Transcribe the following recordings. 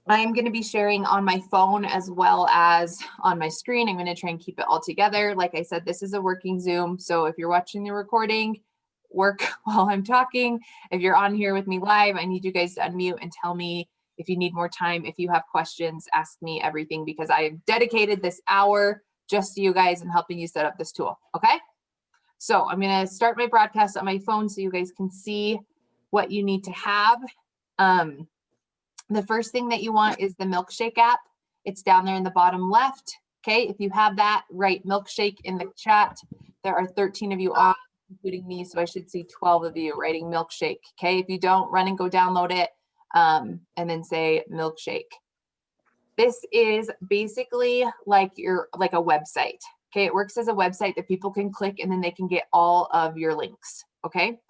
I'm going to be sharing on my phone as well as on my screen. I'm going to try and keep it all together. Like I said, this is a working Zoom. So if you're watching the recording, work while I'm talking. If you're on here with me live, I need you guys to unmute and tell me if you need more time. If you have questions, ask me everything, because I have dedicated this hour just to you guys and helping you set up this tool. Okay. So I'm going to start my broadcast on my phone so you guys can see what you need to have. The first thing that you want is the Milkshake app. It's down there in the bottom left. Okay, if you have that, write Milkshake in the chat. There are 13 of you on, including me, so I should see 12 of you writing Milkshake. Okay, if you don't, run and go download it and then say Milkshake. This is basically like a website. Okay, it works as a website that people can click and then they can get all of your links. Okay.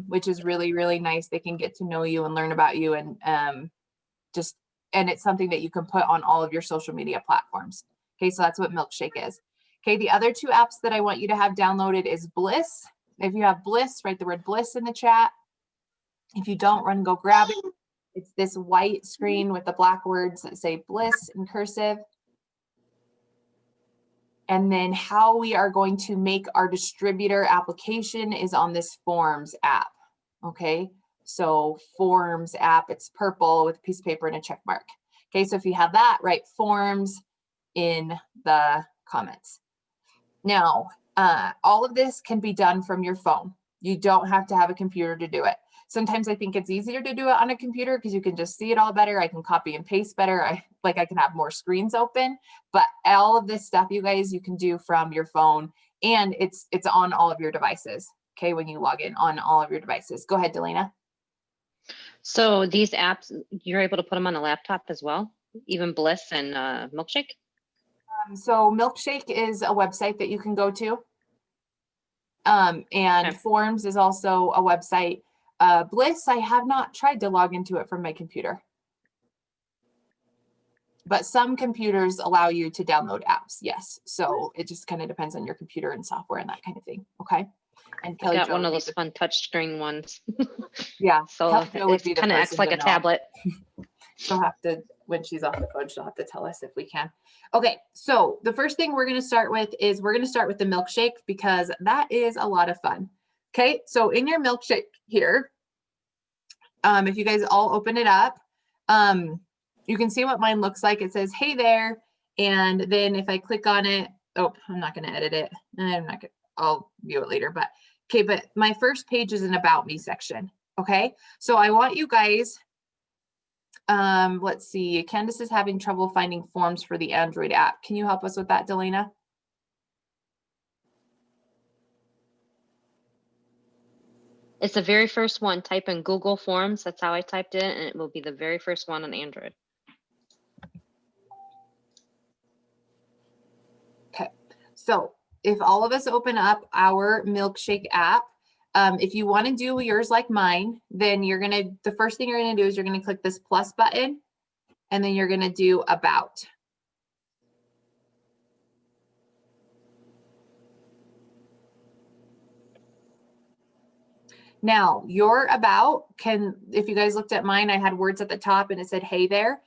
Which is really, really nice. They can get to know you and learn about you, and and it's something that you can put on all of your social media platforms. Okay, so that's what Milkshake is. Okay, the other two apps that I want you to have downloaded is Bliss. If you have Bliss, write the word Bliss in the chat. If you don't, run and go grab it. It's this white screen with the black words that say Bliss in cursive. And then how we are going to make our distributor application is on this Forms app. Okay, so Forms app, it's purple with a piece of paper and a check mark. Okay, so if you have that, write Forms in the comments. Now, all of this can be done from your phone. You don't have to have a computer to do it. Sometimes I think it's easier to do it on a computer because you can just see it all better. I can copy and paste better. I can have more screens open, but all of this stuff, you guys, you can do from your phone, and it's on all of your devices. Okay, when you log in on all of your devices. Go ahead, Delana. So these apps, you're able to put them on a laptop as well, even Bliss and Milkshake? So Milkshake is a website that you can go to. And okay. Forms is also a website. Bliss, I have not tried to log into it from my computer. But some computers allow you to download apps, yes. So it just kind of depends on your computer and software and that kind of thing, okay? And Kelly got one of those fun touchscreen ones. Yeah, so it kind of acts like a tablet. She'll have to, when she's off the phone, she'll have to tell us if we can. Okay, so the first thing we're going to start with is we're going to start with the Milkshake, because that is a lot of fun. Okay, so in your Milkshake here, if you guys all open it up, you can see what mine looks like. It says, hey there. And then if I click on it, oh, I'm not going to edit it. I'll view it later, but okay. But my first page is an about me section. Okay. So I want you guys, let's see. Candace is having trouble finding forms for the Android app. Can you help us with that, Delana? It's the very first one. Type in Google Forms. That's how I typed it, and it will be the very first one on Android. Okay, so if all of us open up our Milkshake app, if you want to do yours like mine, then the first thing you're going to do is you're going to click this plus button, and then you're going to do about. Now, your about if you guys looked at mine, I had words at the top and it said, hey there.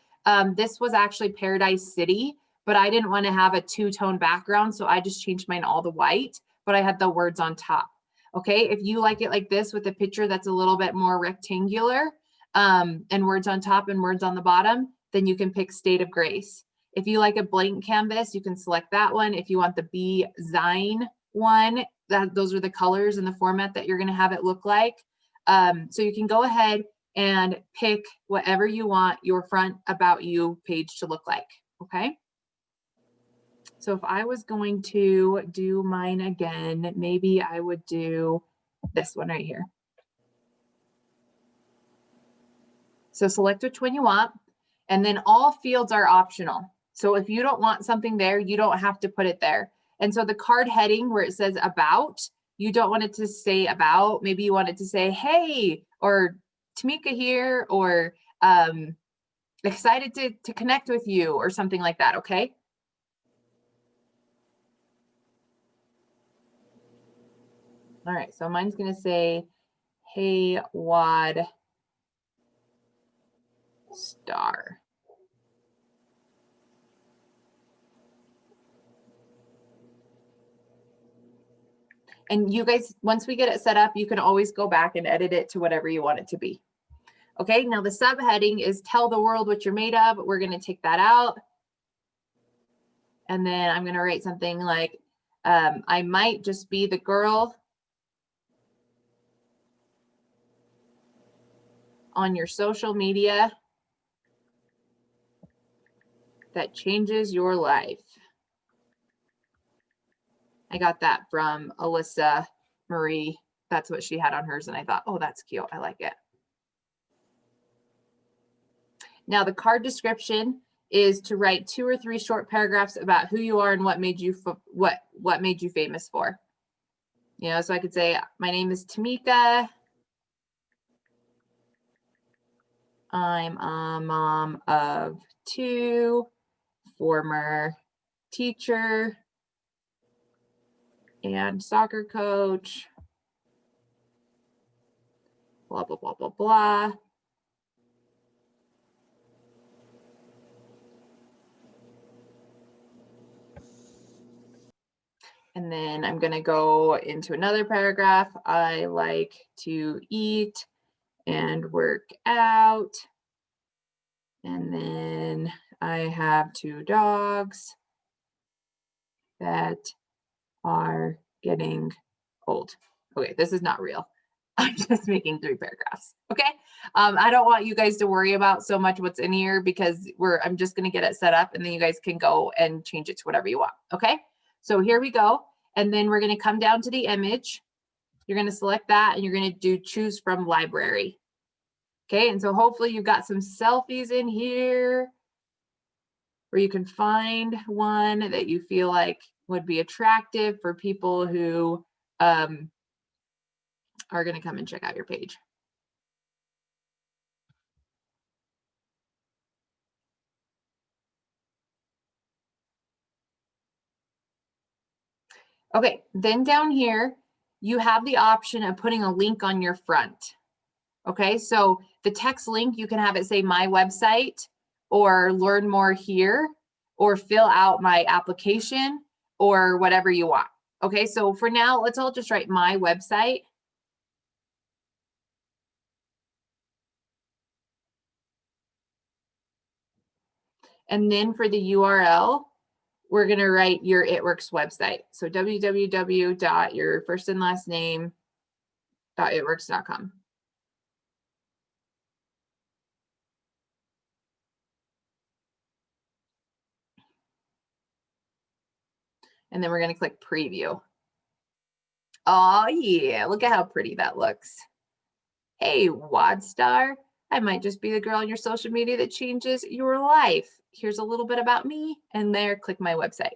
This was actually Paradise City, but I didn't want to have a two-tone background, so I just changed mine all to white, but I had the words on top. Okay, if you like it like this with a picture that's a little bit more rectangular and words on top and words on the bottom, then you can pick State of Grace. If you like a blank canvas, you can select that one. If you want the Be Zine one, those are the colors and the format that you're going to have it look like. So you can go ahead and pick whatever you want your front about you page to look like. Okay. So if I was going to do mine again, maybe I would do this one right here. So select which one you want, and then all fields are optional. So if you don't want something there, you don't have to put it there. And so the card heading where it says about, you don't want it to say about. Maybe you want it to say, hey, or Tamika here, or excited to connect with you, or something like that, okay? All right, so mine's gonna say, hey, Wad, star. And you guys, once we get it set up, you can always go back and edit it to whatever you want it to be. Okay, now the subheading is tell the world what you're made of. We're going to take that out. And then I'm going to write something like, I might just be the girl on your social media that changes your life. I got that from Alyssa Marie. That's what she had on hers. And I thought, oh, that's cute. I like it. Now the card description is to write 2 or 3 short paragraphs about who you are and what made you what made you famous for. You know, so I could say, my name is Tamika. I'm a mom of 2, former teacher and soccer coach, blah, blah, blah, blah, blah. And then I'm going to go into another paragraph. I like to eat and work out. And then I have 2 dogs that are getting old. Okay, this is not real. I'm just making 3 paragraphs. Okay. I don't want you guys to worry about so much what's in here because I'm just going to get it set up and then you guys can go and change it to whatever you want. Okay. So here we go. And then we're going to come down to the image. You're going to select that and you're going to do choose from library. Okay. And so hopefully you've got some selfies in here where you can find one that you feel like would be attractive for people who are going to come and check out your page. Okay, then down here, you have the option of putting a link on your front. Okay, so the text link, you can have it say my website or learn more here or fill out my application or whatever you want. Okay, so for now, let's all just write my website. And then for the URL, we're going to write your It Works website. So www.yourfirstandlastname.itworks.com. And then we're going to click preview. Oh yeah, look at how pretty that looks. Hey, WadStar, I might just be the girl on your social media that changes your life. Here's a little bit about me, and there, click my website.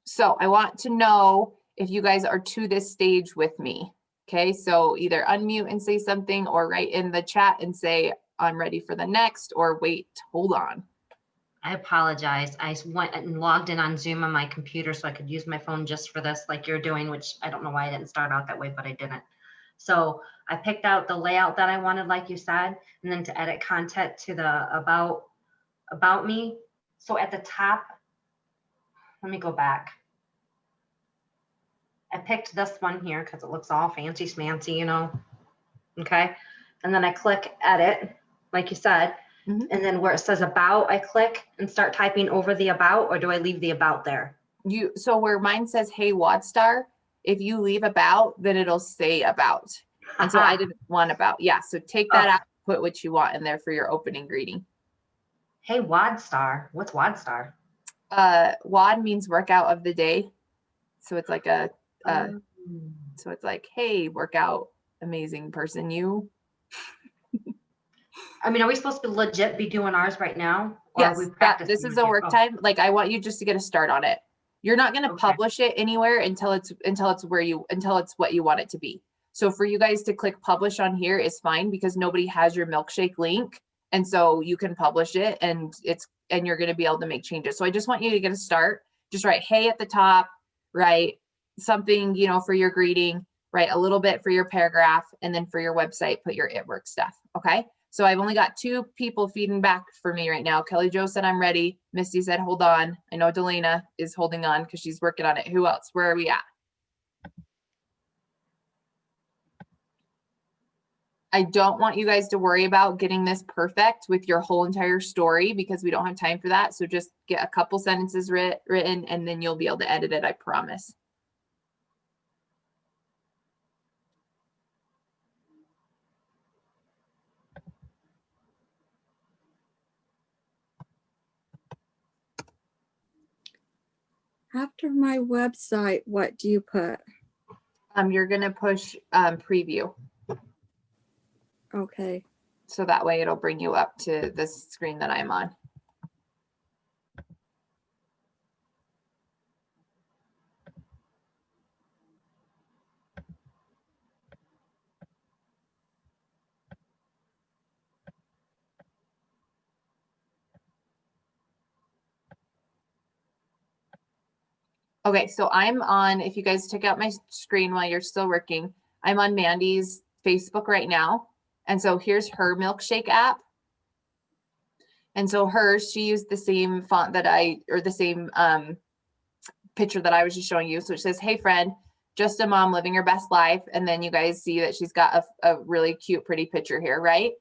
So I want to know if you guys are to this stage with me. Okay, so either unmute and say something or write in the chat and say, I'm ready for the next, or wait, hold on. I apologize. I went and logged in on Zoom on my computer so I could use my phone just for this, like you're doing, which I don't know why I didn't start out that way, but I didn't. So I picked out the layout that I wanted, like you said, and then to edit content to the about me. So at the top, let me go back. I picked this one here because it looks all fancy smancy, you know. Okay. And then I click edit, like you said. Mm-hmm. And then where it says about, I click and start typing over the about, or do I leave the about there? So where mine says, hey, WadStar, if you leave about, then it'll say about. And so I didn't want about. Yeah. So take that out, put what you want in there for your opening greeting. Hey, WadStar. What's WadStar? WAD means workout of the day. So it's like a, so it's like, hey, workout, amazing person, you. I mean, are we supposed to legit be doing ours right now? Yes, this is a work time. Like, I want you just to get a start on it. You're not going to publish it anywhere until it's what you want it to be. So for you guys to click publish on here is fine because nobody has your Milkshake link. And so you can publish it and you're going to be able to make changes. So I just want you to get a start. Just write, hey, at the top, right? Something, you know, for your greeting, right? A little bit for your paragraph, and then for your website, put your it work stuff. Okay. So I've only got 2 people feeding back for me right now. Kelly Jo said I'm ready. Misty said, hold on. I know Delana is holding on because she's working on it. Who else? Where are we at? I don't want you guys to worry about getting this perfect with your whole entire story because we don't have time for that. So just get a couple sentences written and then you'll be able to edit it, I promise. After my website, what do you put? You're going to push preview. Okay. So that way it'll bring you up to this screen that I'm on. Okay, so I'm on, if you guys check out my screen while you're still working, I'm on Mandy's Facebook right now. And so here's her Milkshake app. And so hers, she used the same font that or the same picture that I was just showing you. So it says, hey friend, just a mom living her best life. And then you guys see that she's got a really cute, pretty picture here, right?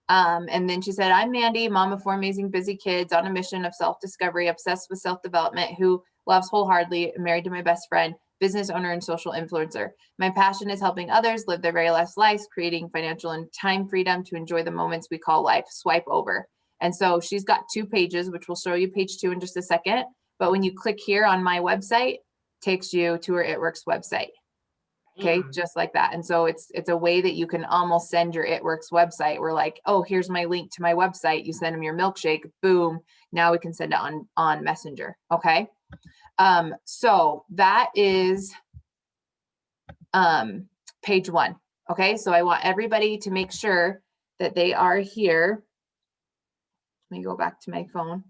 And then she said, I'm Mandy, mom of 4 amazing busy kids on a mission of self-discovery, obsessed with self-development, who loves wholeheartedly, married to my best friend, business owner and social influencer. My passion is helping others live their very best lives, creating financial and time freedom to enjoy the moments we call life. Swipe over. And so she's got 2 pages, which we'll show you page 2 in just a second. But when you click here on my website, takes you to her It Works website. Okay, just like that. And so it's a way that you can almost send your It Works website. We're like, oh, here's my link to my website. You send them your milkshake, boom. Now we can send it on Messenger. Okay. So that is page 1. Okay, so I want everybody to make sure that they are here. Let me go back to my phone.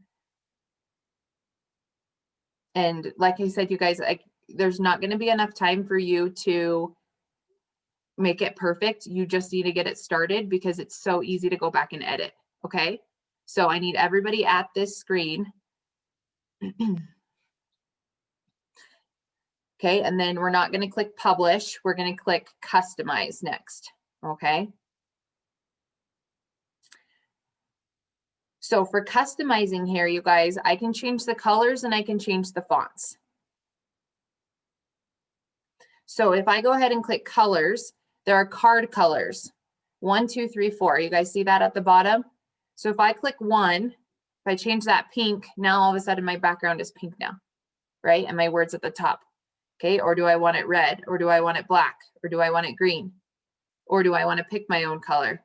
And like I said, you guys, there's not going to be enough time for you to make it perfect. You just need to get it started because it's so easy to go back and edit. Okay, so I need everybody at this screen. Okay, and then we're not going to click publish. We're going to click customize next. Okay. So for customizing here, you guys, I can change the colors and I can change the fonts. So if I go ahead and click colors, there are card colors, 1, 2, 3, 4. You guys see that at the bottom? So if I click 1, if I change that pink, now all of a sudden my background is pink now, right? And my word's at the top. Okay, or do I want it red? Or do I want it black? Or do I want it green? Or do I want to pick my own color?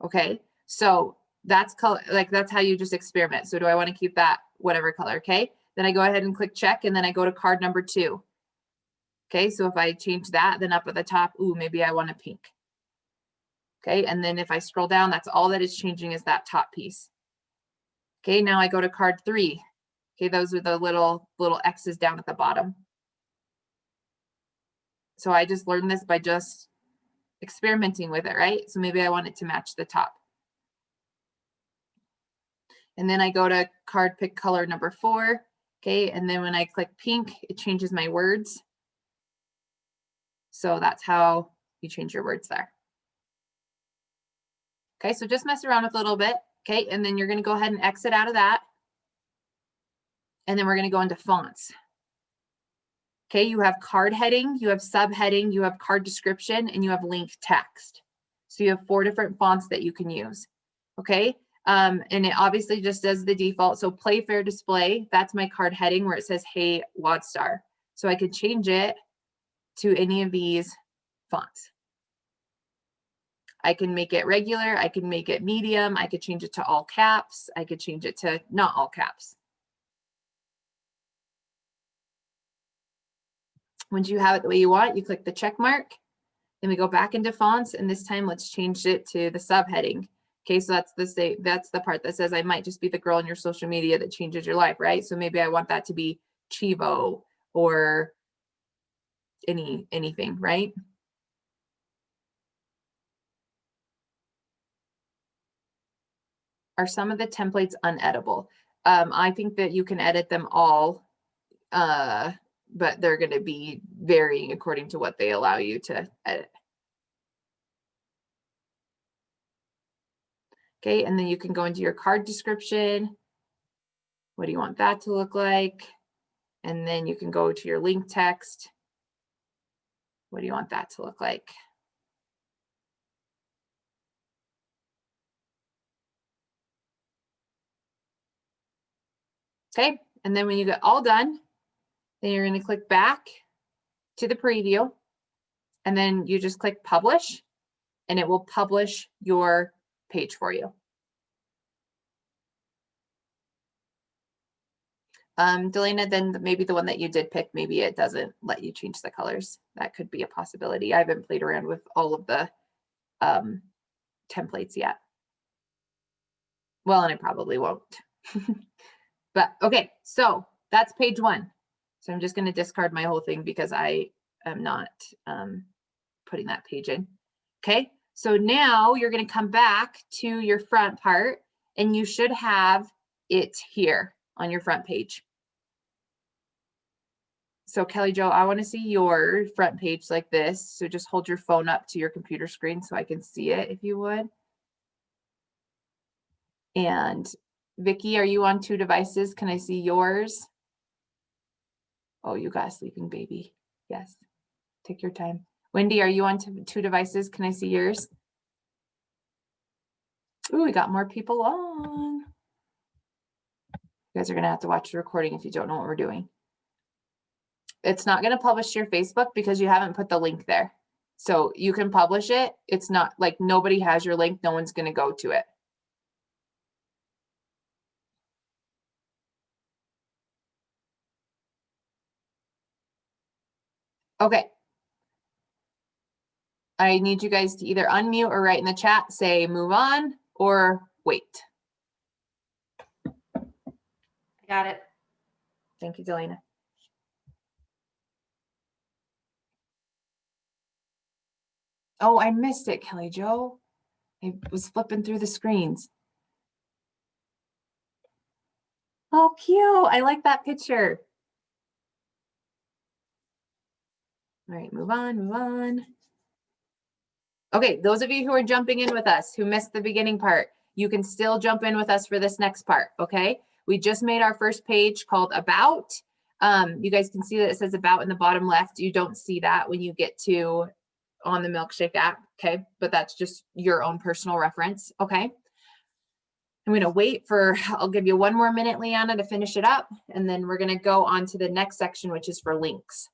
Okay, so that's color, like that's how you just experiment. So do I want to keep that whatever color? Okay, then I go ahead and click check, and then I go to card number 2. Okay, so if I change that, then up at the top, ooh, maybe I want a pink. Okay, and then if I scroll down, that's all that is changing is that top piece. Okay, now I go to card 3. Okay, those are the little X's down at the bottom. So I just learned this by just experimenting with it, right? So maybe I want it to match the top. And then I go to card pick color number 4. Okay, and then when I click pink, it changes my words. So that's how you change your words there. Okay, so just mess around with a little bit. Okay, and then you're going to go ahead and exit out of that. And then we're going to go into fonts. Okay, you have card heading, you have subheading, you have card description, and you have link text. So you have 4 different fonts that you can use. Okay, and it obviously just does the default. So play fair display, that's my card heading where it says, hey, Wadstar. So I could change it to any of these fonts. I can make it regular, I can make it medium, I could change it to all caps, I could change it to not all caps. Once you have it the way you want, you click the check mark. Then we go back into fonts, and this time let's change it to the subheading. Okay, so that's the part that says I might just be the girl in your social media that changes your life, right? So maybe I want that to be Chivo or anything, right? Are some of the templates uneditable? I think that you can edit them all, but they're going to be varying according to what they allow you to edit. Okay, and then you can go into your card description. What do you want that to look like? And then you can go to your link text. What do you want that to look like? Okay, and then when you get all done, then you're going to click back to the preview, and then you just click publish, and it will publish your page for you. Delana, then maybe the one that you did pick, maybe it doesn't let you change the colors. That could be a possibility. I haven't played around with all of the templates yet. Well, and I probably won't. But okay, so that's page 1. So I'm just going to discard my whole thing because I am not putting that page in. Okay, so now you're going to come back to your front part, and you should have it here on your front page. So Kelly Jo, I want to see your front page like this. So just hold your phone up to your computer screen so I can see it, if you would. And Vicky, are you on 2 devices? Can I see yours? Oh, you got a sleeping baby. Yes. Take your time. Wendy, are you on 2 devices? Can I see yours? Ooh, we got more people on. You guys are going to have to watch the recording if you don't know what we're doing. It's not going to publish to your Facebook because you haven't put the link there. So you can publish it. It's not like nobody has your link. No one's going to go to it. Okay. I need you guys to either unmute or write in the chat, say move on or wait. Got it. Thank you, Delana. Oh, I missed it, Kelly Jo. I was flipping through the screens. Oh, cute. I like that picture. All right, move on, move on. Okay, those of you who are jumping in with us, who missed the beginning part, you can still jump in with us for this next part, okay? We just made our first page called About. You guys can see that it says About in the bottom left. You don't see that when you get to on the Milkshake app, okay? But that's just your own personal reference, okay? I'm gonna wait for, I'll give you 1 more minute, Leanna, to finish it up, and then we're gonna go on to the next section, which is for links.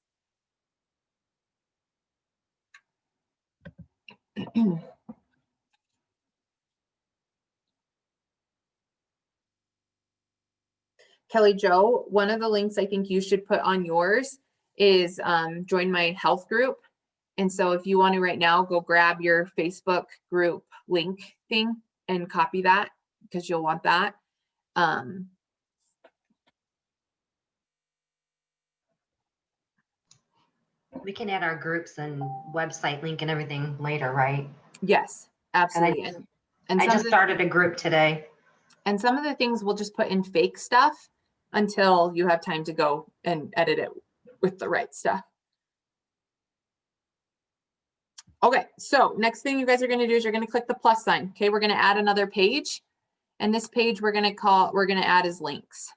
Kelly Jo, one of the links I think you should put on yours is join my health group. And so if you want to right now, go grab your Facebook group link thing and copy that because you'll want that. We can add our groups and website link and everything later, right? Yes, absolutely. And I just started a group today. And some of the things we'll just put in fake stuff until you have time to go and edit it with the right stuff. Okay, so next thing you guys are going to do is you're going to click the plus sign. Okay, we're going to add another page. And this page we're going to add as links.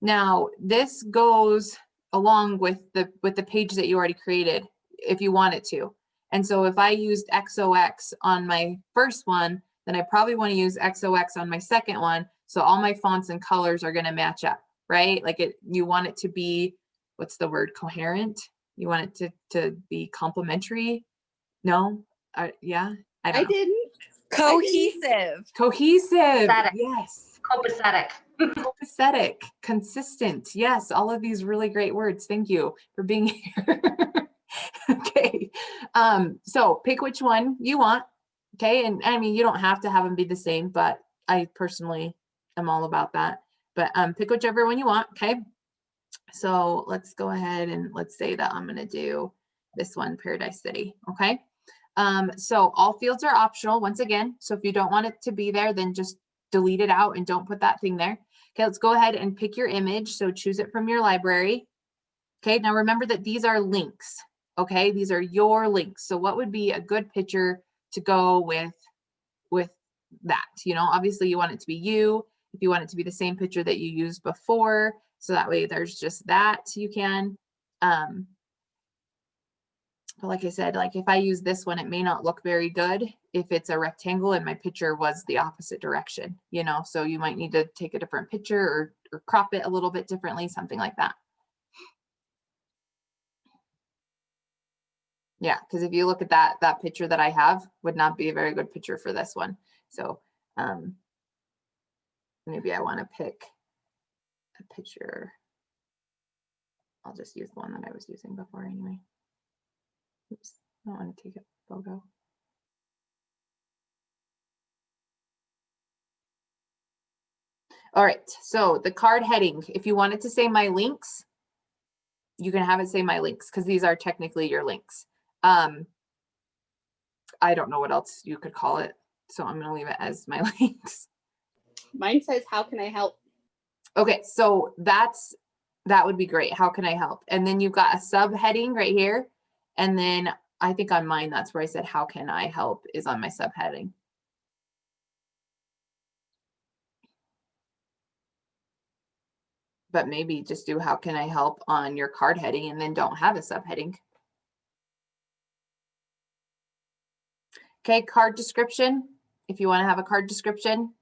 Now, this goes along with the page that you already created if you want it to. And so if I used XOX on my first one, then I probably want to use XOX on my second one. So all my fonts and colors are going to match up, right? Like you want it to be, what's the word, coherent? You want it to be complementary? No? Yeah? I didn't. Cohesive. Cohesive. Copacetic. Yes. Copacetic. Copacetic. Consistent. Yes. All of these really great words. Thank you for being here. Okay. So pick which one you want Okay, and I mean, you don't have to have them be the same, but I personally am all about that. But pick whichever one you want, okay? So let's go ahead and let's say that I'm gonna do this one, Paradise City, okay? So all fields are optional once again. So if you don't want it to be there, then just delete it out and don't put that thing there. Okay, let's go ahead and pick your image. So choose it from your library. Okay, now remember that these are links, okay? These are your links. So what would be a good picture to go with that? You know, obviously you want it to be you. If you want it to be the same picture that you used before, so that way there's just that you can. But like I said, like if I use this one, it may not look very good if it's a rectangle and my picture was the opposite direction, you know, so you might need to take a different picture or crop it a little bit differently, something like that. Yeah, because if you look at that picture that I have would not be a very good picture for this one. So maybe I want to pick a picture. I'll just use the one that I was using before anyway. Oops, I don't want to take a photo. All right, so the card heading, if you want it to say my links, you can have it say my links because these are technically your links. I don't know what else you could call it, so I'm going to leave it as my links. Mine says, how can I help? Okay, so that would be great. How can I help? And then you've got a subheading right here. And then I think on mine, that's where I said, how can I help is on my subheading. But maybe just do how can I help on your card heading and then don't have a subheading. Okay, card description. If you want to have a card description,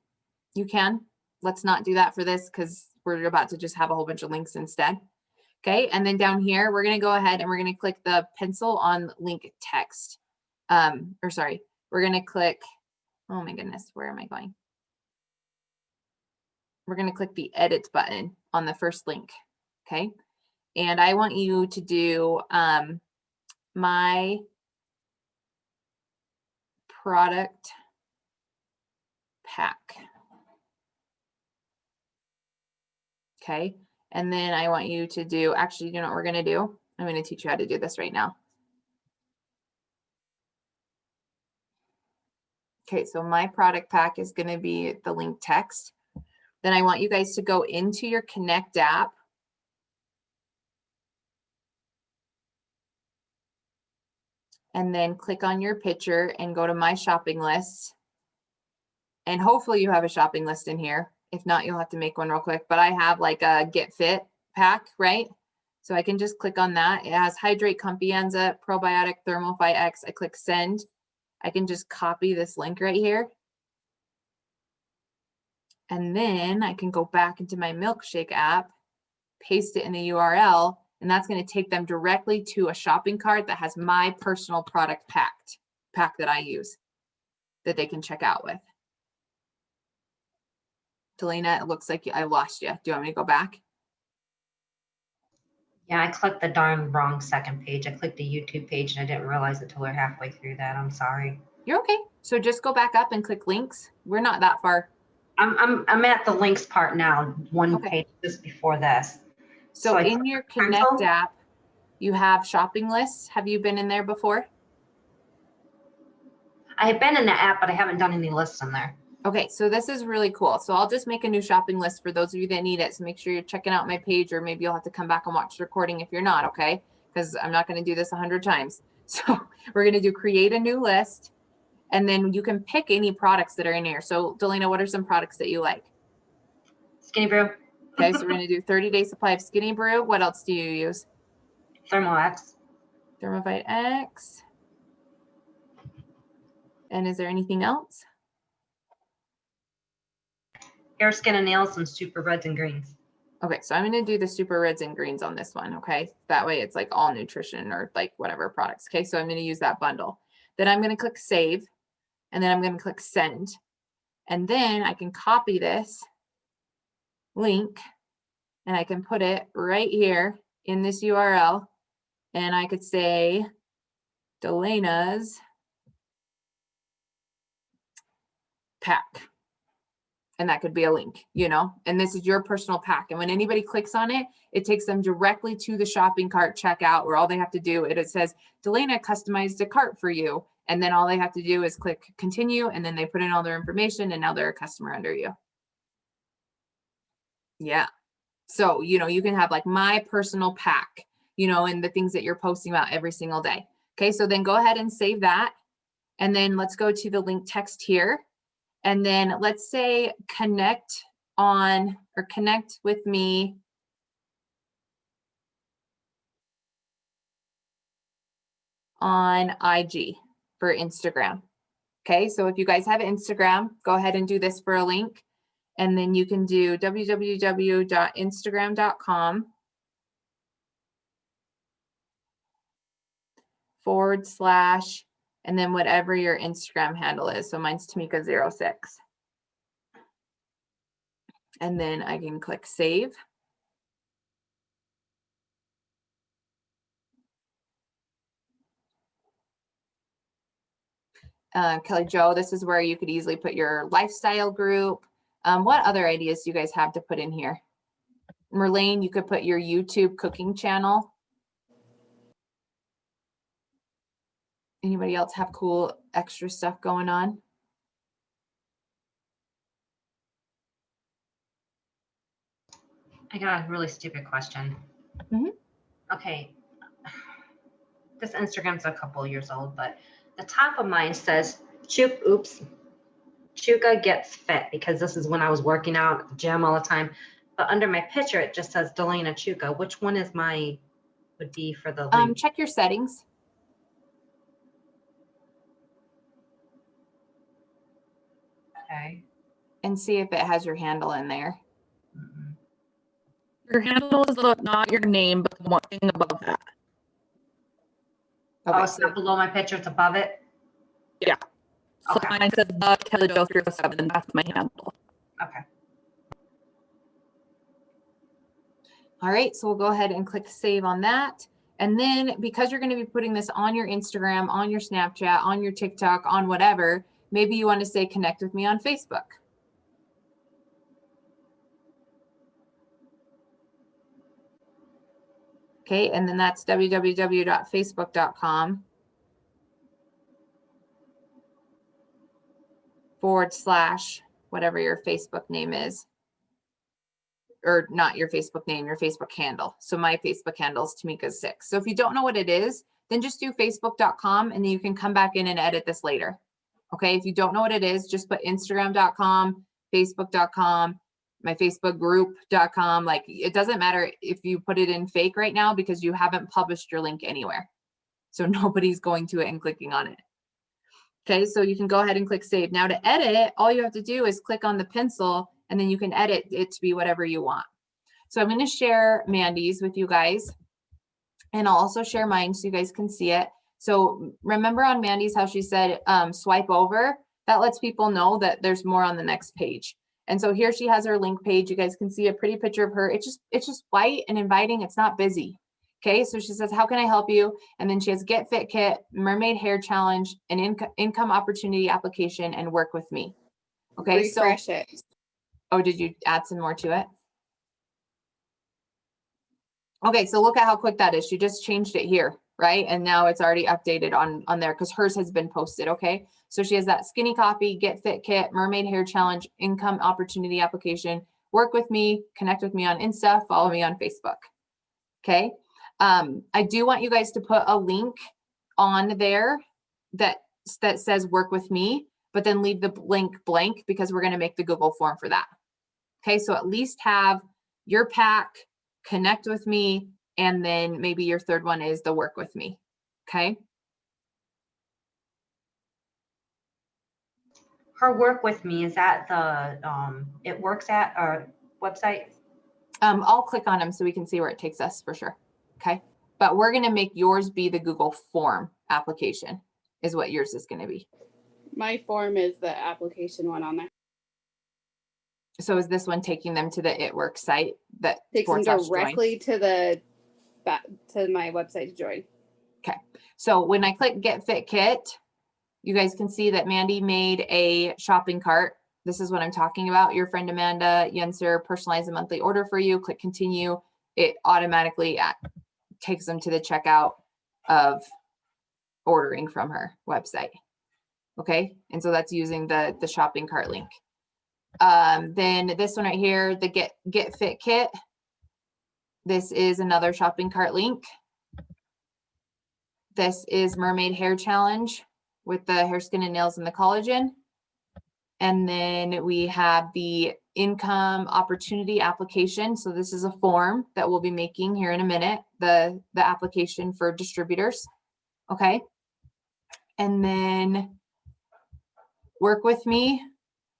you can. Let's not do that for this because we're about to just have a whole bunch of links instead. Okay, and then down here, we're going to go ahead and we're going to click the pencil on link text. We're going to click, oh my goodness, where am I going? We're going to click the edit button on the first link. Okay, and I want you to do my product pack. Okay, and then I want you to do, actually, you know what we're going to do? I'm going to teach you how to do this right now. Okay, so my product pack is going to be the link text. Then I want you guys to go into your Connect app. And then click on your picture and go to my shopping list. And hopefully you have a shopping list in here. If not, you'll have to make one real quick. But I have like a Get Fit pack, right? So I can just click on that. It has Hydrate, Confianza, Probiotic, Thermofy X. I click Send. I can just copy this link right here. And then I can go back into my Milkshake app, paste it in the URL, and that's going to take them directly to a shopping cart that has my personal product pack that I use that they can check out with. Delana, it looks like I lost you. Do you want me to go back? Yeah, I clicked the darn wrong second page. I clicked the YouTube page and I didn't realize it till we're halfway through that. I'm sorry. You're okay. So just go back up and click links. We're not that far. I'm at the links part now, one Okay. page just before this. So I in click your the Connect pencil. app, you have shopping lists. Have you been in there before? I have been in the app, but I haven't done any lists in there. Okay, so this is really cool. So I'll just make a new shopping list for those of you that need it. So make sure you're checking out my page, or maybe you'll have to come back and watch the recording if you're not, okay? Because I'm not going to do this 100 times. So we're going to do create a new list, and then you can pick any products that are in here. So Delana, what are some products that you like? Skinny Brew. Okay, so we're going to do 30-day supply of Skinny Brew. What else do you use? Thermal X. Thermovite X. And is there anything else? Hair, skin, and nails, and super reds and greens. Okay, so I'm going to do the super reds and greens on this one, okay? That way it's like all nutrition or like whatever products, okay? So I'm going to use that bundle. Then I'm going to click save, and then I'm going to click send. And then I can copy this link, and I can put it right here in this URL, and I could say Delana's pack. And that could be a link, you know, and this is your personal pack. And when anybody clicks on it, it takes them directly to the shopping cart checkout where all they have to do, it says, Delana customized a cart for you. And then all they have to do is click continue, and then they put in all their information, and now they're a customer under you. Yeah. So, you know, you can have like my personal pack, you know, and the things that you're posting about every single day. Okay. So then go ahead and save that. And then let's go to the link text here. And then let's say connect with me on IG for Instagram. Okay, so if you guys have Instagram, go ahead and do this for a link. And then you can do www.instagram.com / and then whatever your Instagram handle is. So mine's Tamika06. And then I can click save. Kelly Jo, this is where you could easily put your lifestyle group. What other ideas do you guys have to put in here? Merlane, you could put your YouTube cooking channel. Anybody else have cool extra stuff going on? I got a really stupid question. Mhm. Okay. This Instagram's a couple years old, but the top of mine says, Chuka gets fit, because this is when I was working out at the gym all the time. But under my picture, it just says Delana Chuka. Which one is would be for the link? Check your settings. Okay. And see if it has your handle in there. Mhm. Your handle is not your name, but the one thing above that. Oh, Okay, it's not below my picture, it's above it? Yeah. So Okay. mine says the Kelly Jo 307. That's my handle. Okay. all right, so we'll go ahead and click save on that. And then because you're going to be putting this on your Instagram, on your Snapchat, on your TikTok, on whatever, maybe you want to say connect with me on Facebook. Okay, and then that's www.facebook.com / whatever your Facebook name is. Or not your Facebook name, your Facebook handle. So my Facebook handle is Tamika6. So if you don't know what it is, then just do facebook.com and then you can come back in and edit this later. Okay, if you don't know what it is, just put instagram.com, facebook.com, my Facebook group.com. Like, it doesn't matter if you put it in fake right now because you haven't published your link anywhere. So nobody's going to it and clicking on it. Okay, so you can go ahead and click save. Now to edit, all you have to do is click on the pencil and then you can edit it to be whatever you want. So I'm going to share Mandy's with you guys, and I'll also share mine so you guys can see it. So remember on Mandy's how she said swipe over? That lets people know that there's more on the next page. And so here she has her link page. You guys can see a pretty picture of her. It's just white and inviting. It's not busy. Okay, so she says, how can I help you? And then she has Get Fit Kit, Mermaid Hair Challenge, an income opportunity application, and work with me. Okay, Refresh it. Oh, did you add some more to it? Okay, so look at how quick that is. She just changed it here, right? And now it's already updated on there because hers has been posted, okay? So she has that skinny copy, Get Fit Kit, Mermaid Hair Challenge, income opportunity application, work with me, connect with me on Insta, follow me on Facebook, okay? I do want you guys to put a link on there that says work with me, but then leave the link blank because we're going to make the Google form for that. Okay, so at least have your pack, connect with me, and then maybe your third one is the work with me. Okay. Her work with me, is that the it works at our website? I'll click on them so we can see where it takes us for sure. Okay, but we're going to make yours be the Google form application is what yours is going to be. My form is the application one on there. So is this one taking them to the It Works site that Takes them / directly to my website to join. Okay, so when I click Get Fit Kit, you guys can see that Mandy made a shopping cart This is what I'm talking about. Your friend Amanda Yenser personalized a monthly order for you. Click continue. It automatically takes them to the checkout of ordering from her website. Okay, and so that's using the shopping cart link. Then this one right here, the Get Fit Kit. This is another shopping cart link. This is Mermaid Hair Challenge with the hair, skin, and nails and the collagen. And then we have the income opportunity application. So this is a form that we'll be making here in a minute, the application for distributors. Okay. And then work with me.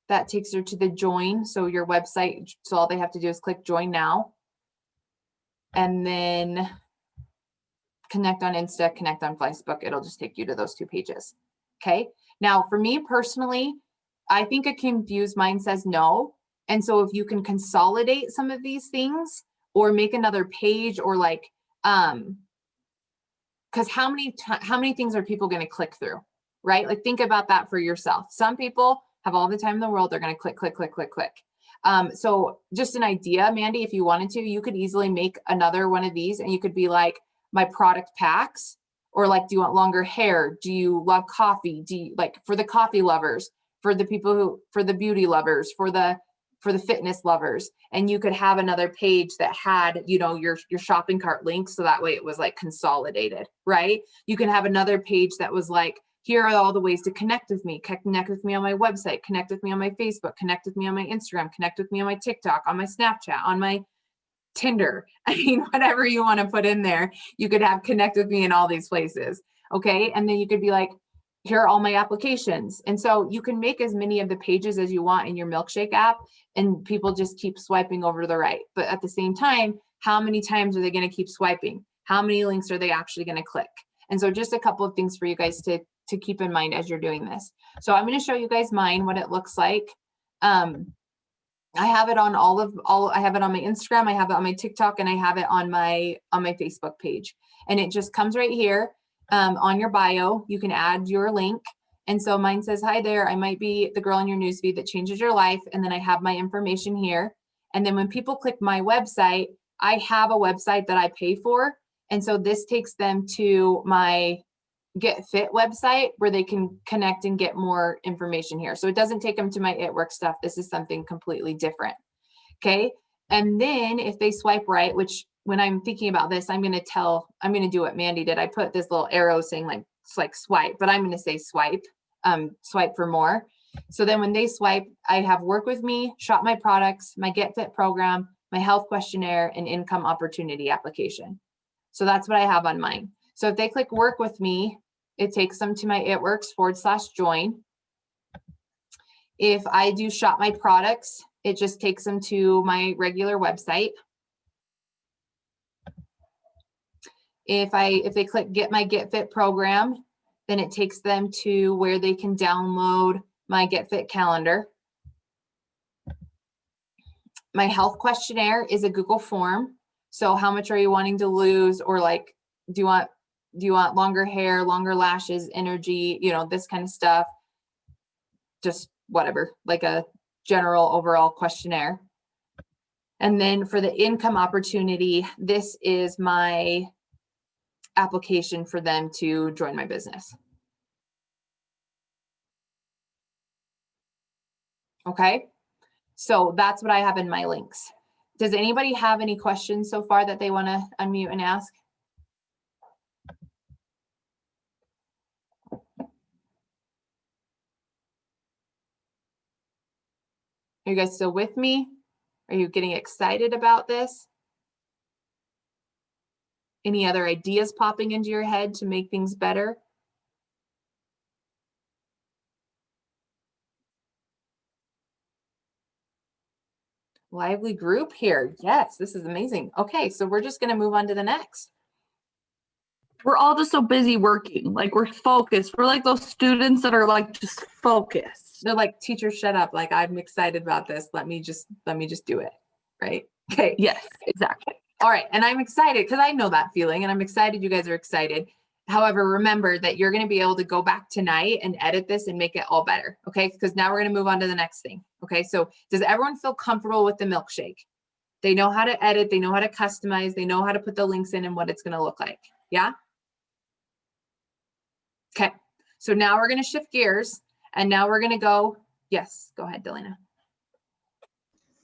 That takes her to the join. So your website, so all they have to do is click join now. And then connect on Insta, connect on Facebook. It'll just take you to those two pages. Okay. Now for me personally, I think a confused mind says no. And so if you can consolidate some of these things or make another page or like, because how many things are people going to click through, right? Like think about that for yourself. Some people have all the time in the world. They're going to click, click, click, click, click. So just an idea, Mandy, if you wanted to, you could easily make another one of these and you could be like my product packs, or like, do you want longer hair? Do you love coffee? Do you like for the coffee lovers, for the people who, for the beauty lovers, for the fitness lovers? And you could have another page that had, you know, your shopping cart links. So that way it was like consolidated, right? You can have another page that was like, here are all the ways to connect with me. Connect with me on my website, connect with me on my Facebook, connect with me on my Instagram, connect with me on my TikTok, on my Snapchat, on my Tinder. I mean, whatever you want to put in there, you could have connect with me in all these places. Okay. And then you could be like, here are all my applications. And so you can make as many of the pages as you want in your Milkshake app, and people just keep swiping over to the right. But at the same time, how many times are they going to keep swiping? How many links are they actually going to click? And so just a couple of things for you guys to keep in mind as you're doing this. So I'm going to show you guys mine, what it looks like. I have it on I have it on my Instagram, I have it on my TikTok, and I have it on my Facebook page. And it just comes right here on your bio. You can add your link. And so mine says, hi there, I might be the girl in your newsfeed that changes your life. And then I have my information here. And then when people click my website, I have a website that I pay for. And so this takes them to my Get Fit website where they can connect and get more information here. So it doesn't take them to my It Works stuff. This is something completely different. Okay. And then if they swipe right, which when I'm thinking about this, I'm going to do what Mandy did. I put this little arrow saying like swipe, but I'm going to say swipe, swipe for more. So then when they swipe, I have work with me, shop my products, my Get Fit program, my health questionnaire, and income opportunity application. So that's what I have on mine. So if they click work with me, it takes them to my It Works /join. If I do shop my products, it just takes them to my regular website. If they click get my Get Fit program, then it takes them to where they can download my Get Fit calendar. My health questionnaire is a Google form. So how much are you wanting to lose? Or like, do you want longer hair, longer lashes, energy, you know, this kind of stuff, just whatever, like a general overall questionnaire. And then for the income opportunity, this is my application for them to join my business. Okay, so that's what I have in my links. Does anybody have any questions so far that they want to unmute and ask? Are you guys still with me? Are you getting excited about this? Any other ideas popping into your head to make things better? Lively group here. Yes, this is amazing. Okay, so we're just going to move on to the next. We're all just so busy working. Like we're focused. We're like those students that are like just focused. They're like, teacher, shut up. Like, I'm excited about this. Let me just do it. Right. Okay. Yes, exactly. All right. And I'm excited because I know that feeling, and I'm excited you guys are excited. However, remember that you're going to be able to go back tonight and edit this and make it all better. Okay. Because now we're going to move on to the next thing. Okay. So does everyone feel comfortable with the milkshake? They know how to edit. They know how to customize. They know how to put the links in and what it's going to look like. Yeah. Okay. So now we're going to shift gears and now we're going to go. Yes. Go ahead, Delina.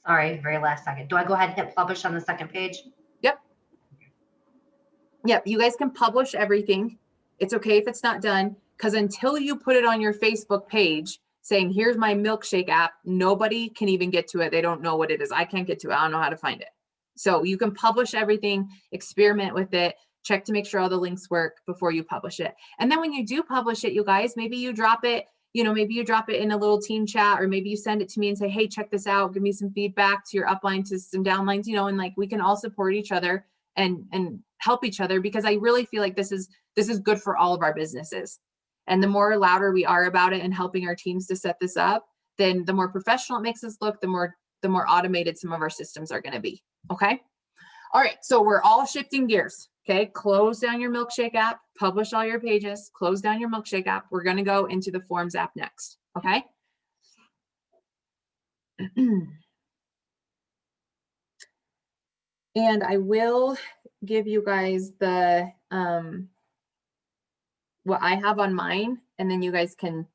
Sorry, very last second. Do I go ahead and hit publish on the second page? Yep. Yep. You guys can publish everything. It's okay if it's not done, because until you put it on your Facebook page saying, here's my milkshake app, nobody can even get to it. They don't know what it is. I can't get to it. I don't know how to find it. So you can publish everything, experiment with it, check to make sure all the links work before you publish it. And then when you do publish it, you guys, maybe you drop it, maybe you drop it in a little team chat, or maybe you send it to me and say, hey, check this out. Give me some feedback to your upline, to some downlines, and like we can all support each other and help each other, because I really feel like this is good for all of our businesses. And the more louder we are about it and helping our teams to set this up, then the more professional it makes us look, the more automated some of our systems are going to be. Okay. All right. So we're all shifting gears. Okay. Close down your Milkshake app, publish all your pages, close down your Milkshake app. We're going to go into the Forms app next. Okay. And I will give you guys the what I have on mine, and then you guys can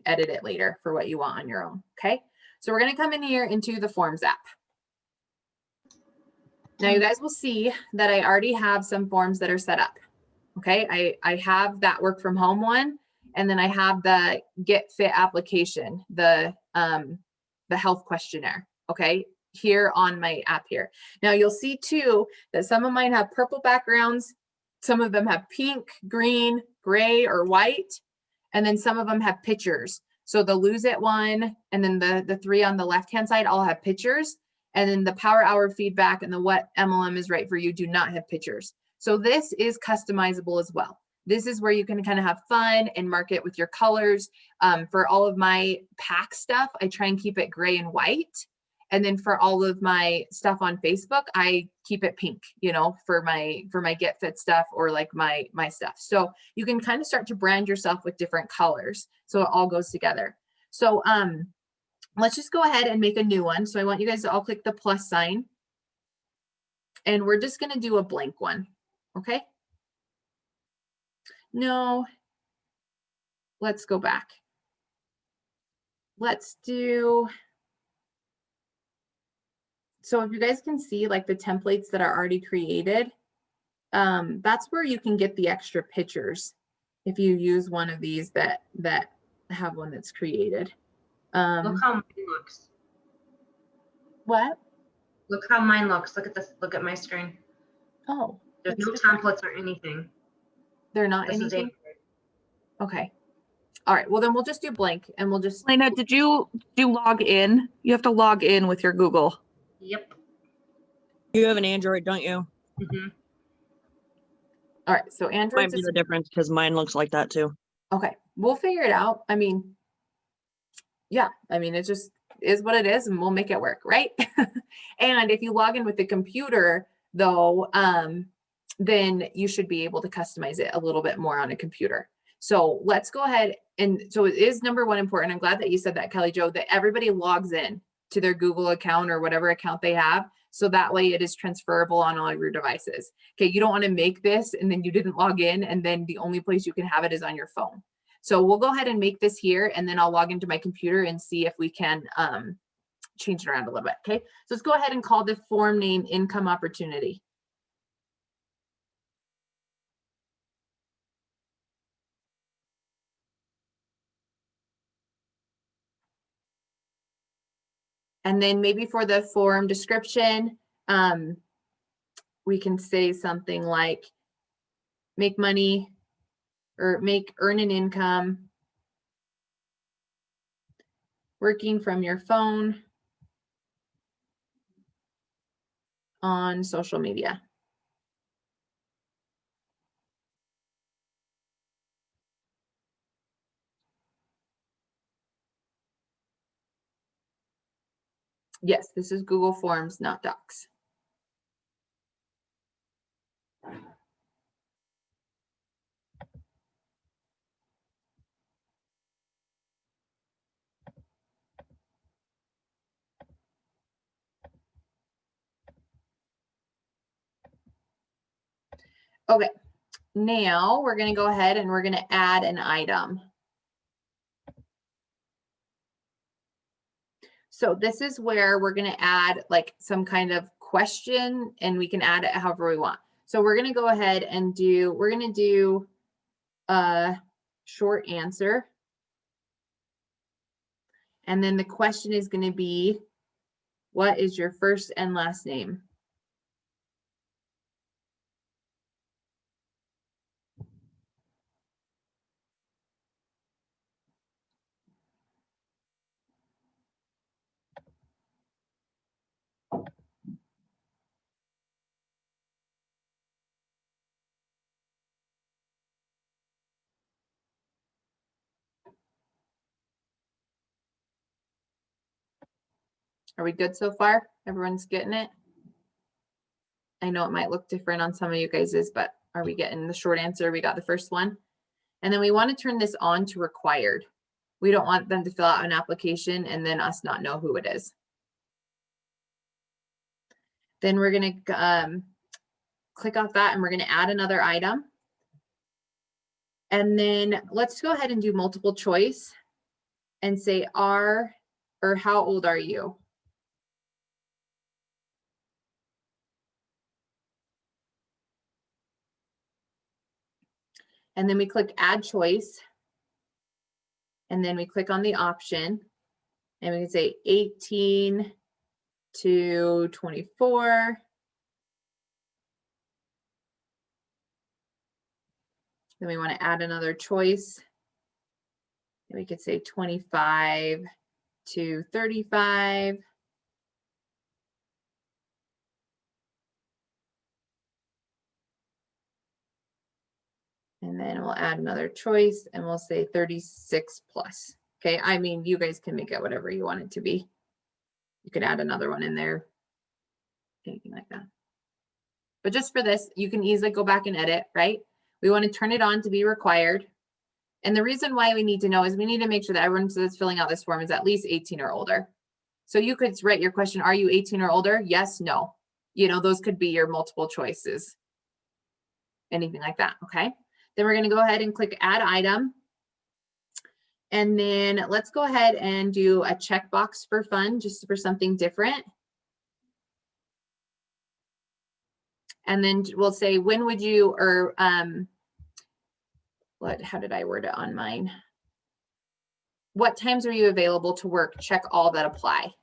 edit it later for what you want on your own. Okay. So we're going to come in here into the Forms app. Now you guys will see that I already have some forms that are set up. Okay. I have that work from home one, and then I have the Get Fit application, the health questionnaire. Okay. Here on my app here. Now you'll see too that some of mine have purple backgrounds. Some of them have pink, green, gray, or white. And then some of them have pictures. So the Lose It one, and then the three on the left-hand side all have pictures. And then the Power Hour feedback and the What MLM is Right for You do not have pictures. So this is customizable as well. This is where you can kind of have fun and mark it with your colors. For all of my pack stuff, I try and keep it gray and white. And then for all of my stuff on Facebook, I keep it pink, for my Get Fit stuff, or like my stuff. So you can kind of start to brand yourself with different colors, so it all goes together. So let's just go ahead and make a new one. So I want you guys to all click the plus sign, and we're just going to do a blank one. Okay. No, let's go back. Let's do. So if you guys can see like the templates that are already created, that's where you can get the extra pictures if you use one of these that have one that's created. Look how mine looks. What? Look how mine looks. Look at this. Look at my screen. Oh, There's no different. templates or anything. They're not This is anything? Okay. All right. Well, then we'll just do blank, and we'll just. Lena, did you log in? You have to log in with your Google. Yep. You have an Android, don't you? Mm-hmm. All right. So Android Might be the difference, because mine looks like that too. Okay. We'll figure it out. I mean, yeah. I mean, it just is what it is, and we'll make it work, right? And if you log in with the computer, though, then you should be able to customize it a little bit more on a computer. So let's go ahead. And so it is number one important. I'm glad that you said that, Kelly Jo, that everybody logs in to their Google account or whatever account they have. So that way it is transferable on all of your devices. Okay. You don't want to make this and then you didn't log in, and then the only place you can have it is on your phone. So we'll go ahead and make this here, and then I'll log into my computer and see if we can change it around a little bit. Okay. So let's go ahead and call the form name Income Opportunity. And then maybe for the form description, we can say something like make money or earn an income working from your phone on social media. Yes, this is Google Forms, not Docs. Okay, now we're going to go ahead and we're going to add an item. So this is where we're going to add like some kind of question, and we can add it however we want. So we're going to go ahead and we're going to do a short answer. And then the question is going to be, what is your first and last name? Are we good so far? Everyone's getting it? I know it might look different on some of you guys's, but are we getting the short answer? We got the first one. And then we want to turn this on to required. We don't want them to fill out an application and then us not know who it is. Then we're going to click off that and we're going to add another item. And then let's go ahead and do multiple choice and say or how old are you? And then we click add choice. And then we click on the option and we can say 18 to 24. Then we want to add another choice. And we could say 25 to 35. And then we'll add another choice and we'll say 36 plus. Okay, I mean, you guys can make it whatever you want it to be. You could add another one in there, anything like that. But just for this, you can easily go back and edit, right? We want to turn it on to be required. And the reason why we need to know is we need to make sure that everyone that's filling out this form is at least 18 or older. So you could write your question, are you 18 or older? Yes, no. You know, those could be your multiple choices. Anything like that, okay? Then we're going to go ahead and click add item. And then let's go ahead and do a checkbox for fun, just for something different. And then we'll say, when would you, or how did I word it on mine? What times are you available to work? Check all that apply.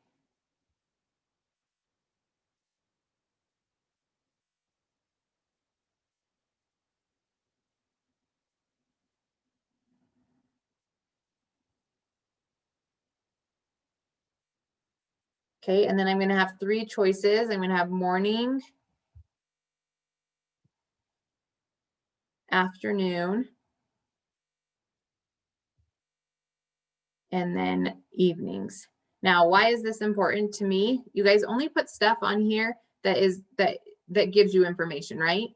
Okay, and then I'm going to have 3 choices. I'm going to have morning, afternoon, and then evenings. Now, why is this important to me? You guys only put stuff on here that gives you information, right?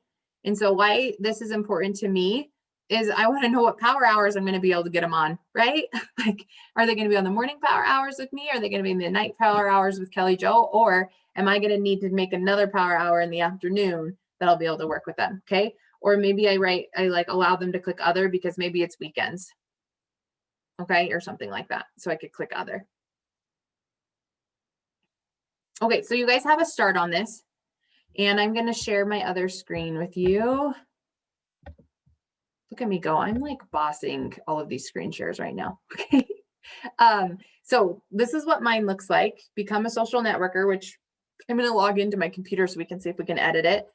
And so why this is important to me is I want to know what power hours I'm going to be able to get them on, right? Like, are they going to be on the morning power hours with me? Are they going to be in the night power hours with Kelly Jo? Or am I going to need to make another power hour in the afternoon that I'll be able to work with them, okay? Or maybe I like allow them to click other because maybe it's weekends, okay? Or something like that. So I could click other. Okay, so you guys have a start on this. And I'm going to share my other screen with you. Look at me go. I'm like bossing all of these screen shares right now. Okay. So this is what mine looks like. Become a social networker, which I'm going to log into my computer so we can see if we can edit it.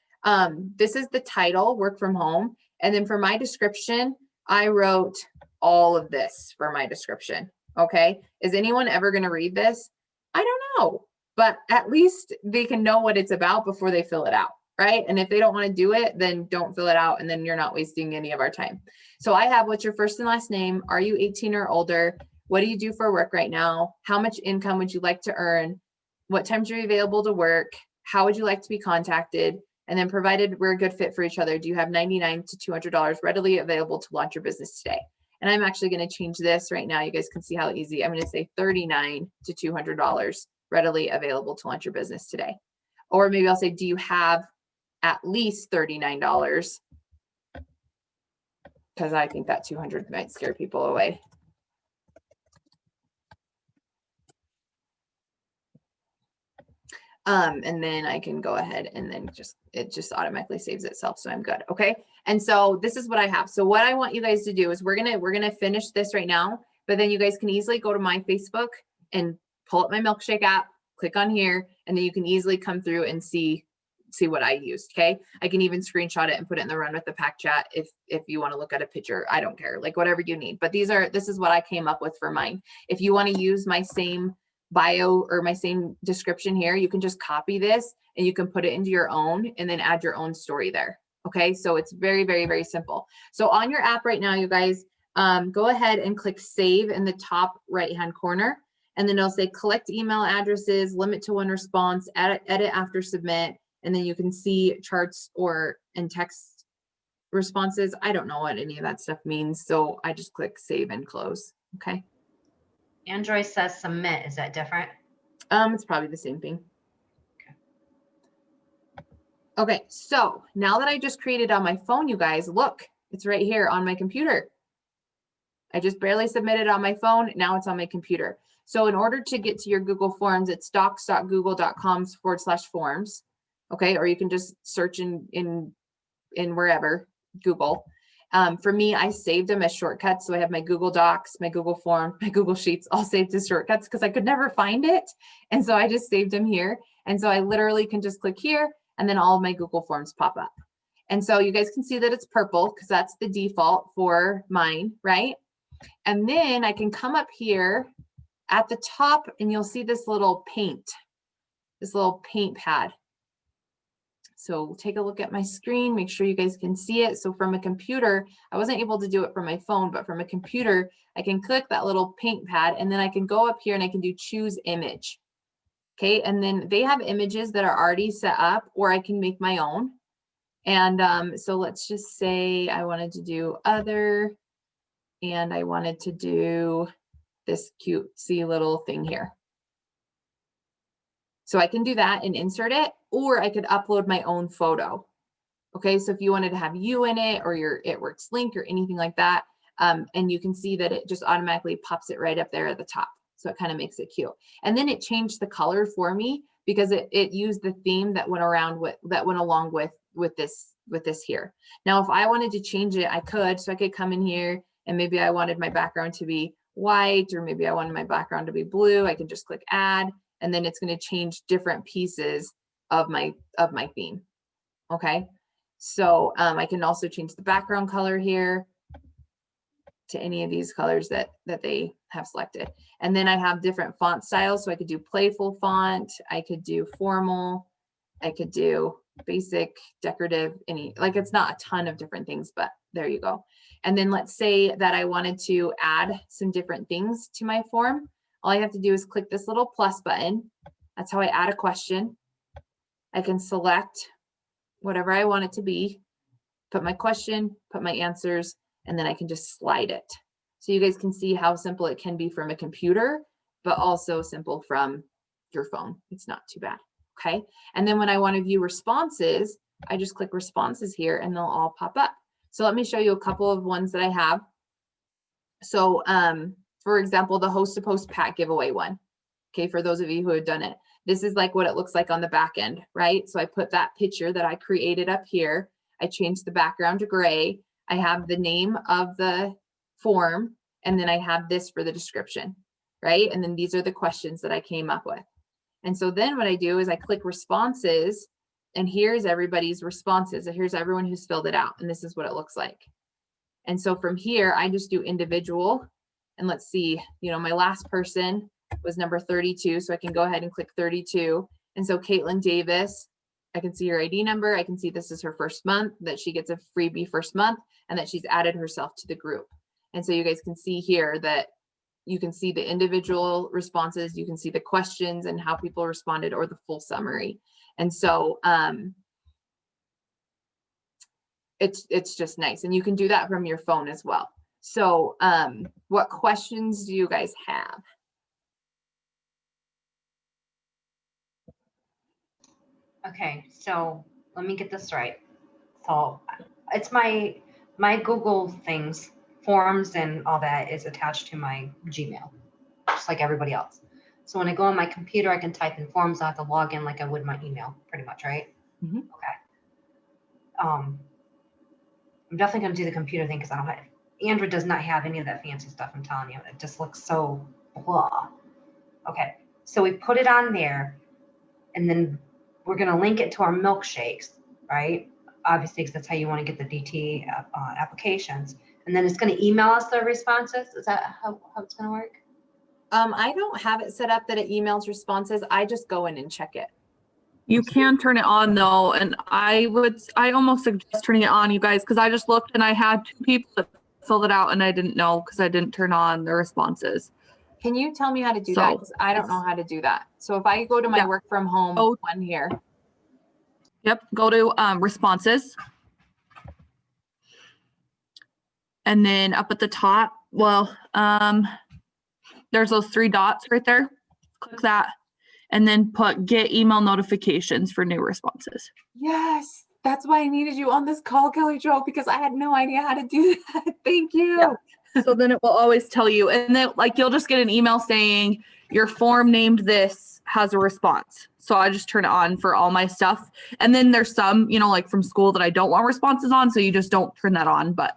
This is the title, work from home. And then for my description, I wrote all of this for my description. Okay. Is anyone ever going to read this? I don't know, but at least they can know what it's about before they fill it out. Right? And if they don't want to do it, then don't fill it out and then you're not wasting any of our time. So I have, what's your first and last name? Are you 18 or older? What do you do for work right now? How much income would you like to earn? What times are you available to work? How would you like to be contacted? And then provided we're a good fit for each other, do you have $99 to $200 readily available to launch your business today? And I'm actually going to change this right now. You guys can see how easy. I'm going to say $39 to $200 readily available to launch your business today. Or maybe I'll say, do you have at least $39 because I think that 200 might scare people away. And then I can go ahead and then it just automatically saves itself. So I'm good. Okay. And so this is what I have. So what I want you guys to do is we're going to finish this right now, but then you guys can easily go to my Facebook and pull up my Milkshake app, click on here, and then you can easily come through and see what I used. Okay. I can even screenshot it and put it in the Run with the Pack chat if you want to look at a picture. I don't care, like whatever you need, but this is what I came up with for mine. If you want to use my same bio or my same description here, you can just copy this and you can put it into your own and then add your own story there. Okay. So it's very, very, very simple. So on your app right now, you guys, go ahead and click save in the top right-hand corner. And then it'll say collect email addresses, limit to one response, edit after submit. And then you can see charts and text responses. I don't know what any of that stuff means. So I just click save and close. Okay. Android says submit. Is that different? It's probably the same thing. Okay, so now that I just created on my phone, you guys, look, it's right here on my computer. I just barely submitted on my phone. Now it's on my computer. So in order to get to your Google Forms, it's docs.google.com/forms. Okay, or you can just search in wherever, Google. For me, I saved them as shortcuts. So I have my Google Docs, my Google Form, my Google Sheets, all saved as shortcuts because I could never find it. And so I just saved them here. And so I literally can just click here and then all of my Google Forms pop up. And so you guys can see that it's purple because that's the default for mine, right? And then I can come up here at the top and you'll see this little paint pad. So take a look at my screen, make sure you guys can see it. So from a computer, I wasn't able to do it from my phone, but from a computer, I can click that little paint pad and then I can go up here and I can do choose image. Okay, and then they have images that are already set up or I can make my own. And so let's just say I wanted to do other and I wanted to do this cutesy little thing here. So I can do that and insert it, or I could upload my own photo. Okay, so if you wanted to have you in it or your It Works link or anything like that, and you can see that it just automatically pops it right up there at the top. So it kind of makes it cute. And then it changed the color for me because it used the theme that went along with this here. Now, if I wanted to change it, I could. So I could come in here and maybe I wanted my background to be white, or maybe I wanted my background to be blue. I can just click add, and then it's going to change different pieces of my theme. Okay. So I can also change the background color here to any of these colors that they have selected. And then I have different font styles. So I could do playful font, I could do formal, I could do basic, decorative, it's not a ton of different things, but there you go. And then let's say that I wanted to add some different things to my form. All I have to do is click this little plus button. That's how I add a question. I can select whatever I want it to be, put my question, put my answers, and then I can just slide it. So you guys can see how simple it can be from a computer, but also simple from your phone. It's not too bad. Okay. And then when I want to view responses, I just click responses here and they'll all pop up. So let me show you a couple of ones that I have. So for example, the host to post pack giveaway one. Okay. For those of you who have done it, this is like what it looks like on the back end, right? So I put that picture that I created up here. I changed the background to gray. I have the name of the form, and then I have this for the description, right? And then these are the questions that I came up with. And so then what I do is I click responses, and here's everybody's responses. Here's everyone who's filled it out, and this is what it looks like. And so from here, I just do individual, and let's see, my last person was number 32, so I can go ahead and click 32. And so Caitlin Davis, I can see her ID number. I can see this is her first month, that she gets a freebie first month, and that she's added herself to the group. And so you guys can see here that you can see the individual responses, you can see the questions and how people responded, or the full summary. And so it's just nice. And you can do that from your phone as well. So what questions do you guys have? Okay, so let me get this right. So it's my my Google things, forms and all that is attached to my Gmail, just like everybody else. So when I go on my computer, I can type in forms. I have to log in like I would my email, pretty much, right? Mhm. Okay. I'm definitely going to do the computer thing because I don't have, Android does not have any of that fancy stuff. I'm telling you, it just looks so blah. Okay. So we put it on there and then we're going to link it to our milkshakes, right? Obviously, because that's how you want to get the DT applications. And then it's going to email us the responses. Is that how it's going to work? I don't have it set up that it emails responses. I just go in and check it. You can turn it on though, and I almost suggest turning it on, you guys, because I just looked and I had 2 people that filled it out and I didn't know because I didn't turn on the responses. Can you tell me how to do that? So, Because I don't know how to do that. So if I go to my Yeah. work from home Oh. one here, Yep, go to responses. And then up at the top, there's those 3 dots right there. Click that and then put get email notifications for new responses. yes, that's why I needed you on this call, Kelly Jo, because I had no idea how to do that. Thank you. Yeah. So then it will always tell you, and then like you'll just get an email saying your form named this has a response. So I just turn it on for all my stuff. And then there's some, like from school that I don't want responses on. So you just don't turn that on. But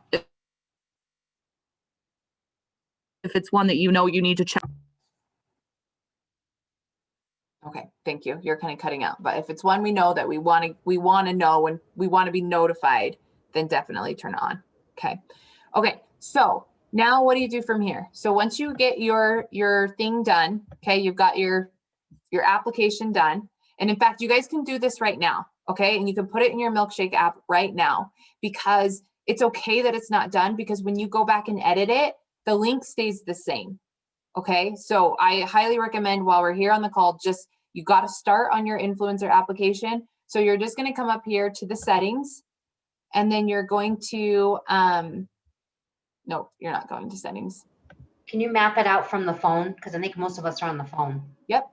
if it's one that you need to check. Okay, thank you. You're kind of cutting out, but if it's one we know that we want to know and we want to be notified, then definitely turn it on. Okay. Okay. So now what do you do from here? So once you get your thing done, okay, you've got your application done. And in fact, you guys can do this right now. Okay. And you can put it in your Milkshake app right now, because it's okay that it's not done, because when you go back and edit it, the link stays the same. Okay, so I highly recommend while we're here on the call, you got to start on your influencer application. So you're just going to come up here to the settings, and then you're going to, no, you're not going to settings. Can you map it out from the phone? Because I think most of us are on the phone. Yep.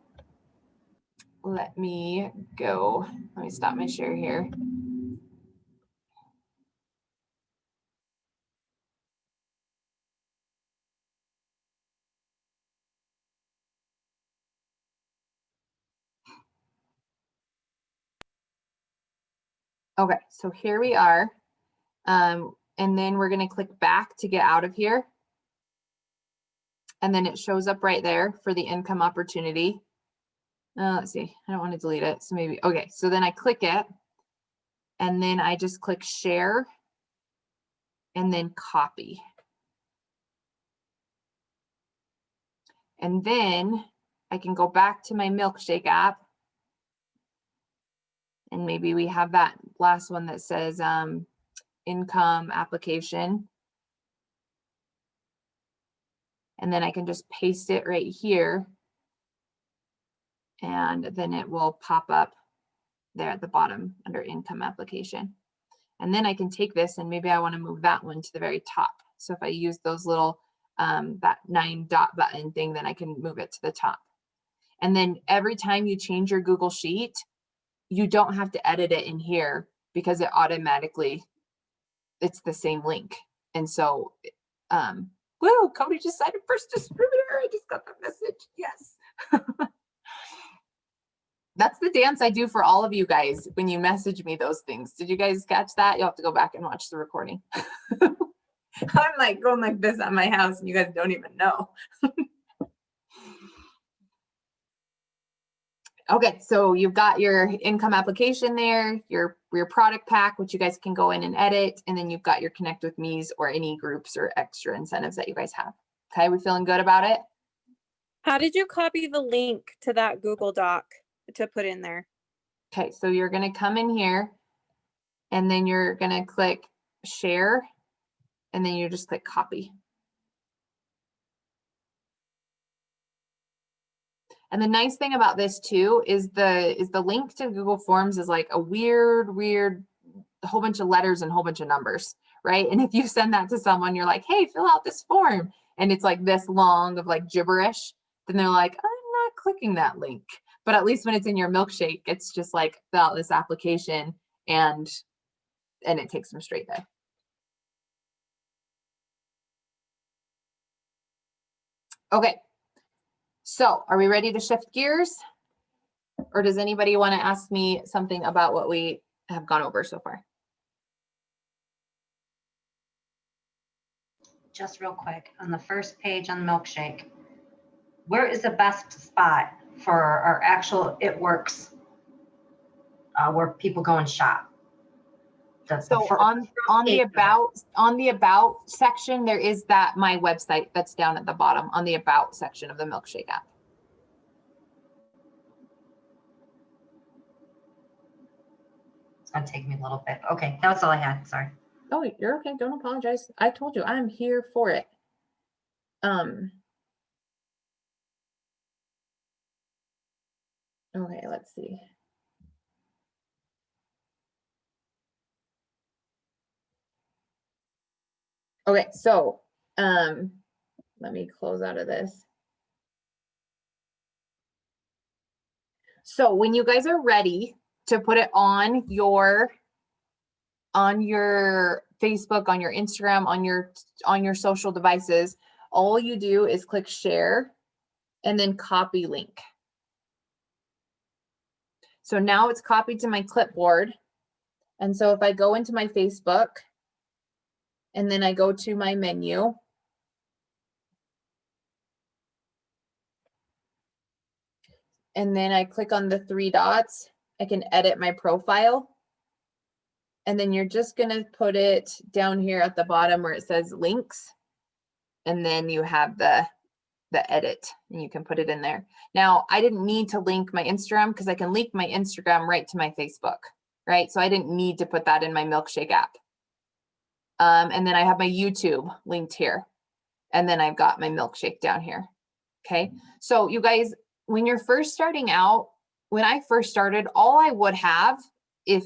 Let me go. Let me stop my share here. Okay, so here we are. And then we're going to click back to get out of here. And then it shows up right there for the income opportunity. Let's see, I don't want to delete it. So maybe, okay, so then I click it and then I just click share and then copy. And then I can go back to my Milkshake app. And maybe we have that last one that says income application. And then I can just paste it right here. And then it will pop up there at the bottom under income application. And then I can take this and maybe I want to move that one to the very top. So if I use those little, that 9-dot button thing, then I can move it to the top. And then every time you change your Google Sheet, you don't have to edit it in here because it automatically, it's the same link. And so, woo, Cody just signed a first distributor. I just got that message. Yes. That's the dance I do for all of you guys when you message me those things. Did you guys catch that? You'll have to go back and watch the recording. I'm like going like this at my house and you guys don't even know. Okay, so you've got your income application there, your product pack, which you guys can go in and edit, and then you've got your Connect with Me's or any groups or extra incentives that you guys have. Okay, we feeling good about it? How did you copy the link to that Google Doc to put in there? Okay, so you're gonna come in here and then you're gonna click share and then you just click copy. And the nice thing about this too is the link to Google Forms is like a weird whole bunch of letters and a whole bunch of numbers, right? And if you send that to someone, you're like, hey, fill out this form, and it's like this long of like gibberish, then they're like, I'm not clicking that link. But at least when it's in your Milkshake, it's just like fill out this application and it takes them straight there. Okay. So are we ready to shift gears? Or does anybody want to ask me something about what we have gone over so far? Just real quick, on the first page on Milkshake, where is the best spot for our actual It Works, where people go and shop? So on the about section, there is that my website that's down at the bottom on the about section of the Milkshake app. It's gonna take me a little bit. Okay, that's all I had. Sorry. Oh, you're okay. Don't apologize. I told you I'm here for it. Okay, let's see. Okay, so let me close out of this. So when you guys are ready to put it on your Facebook, on your Instagram, on your social devices, all you do is click share and then copy link. So now it's copied to my clipboard. And so if I go into my Facebook and then I go to my menu, and then I click on the 3 dots, I can edit my profile. And then you're just gonna put it down here at the bottom where it says links. And then you have the edit and you can put it in there. Now, I didn't need to link my Instagram because I can link my Instagram right to my Facebook, right? So I didn't need to put that in my Milkshake app. And then I have my YouTube linked here. And then I've got my Milkshake down here. Okay. So you guys, when you're first starting out, when I first started, all I would have, if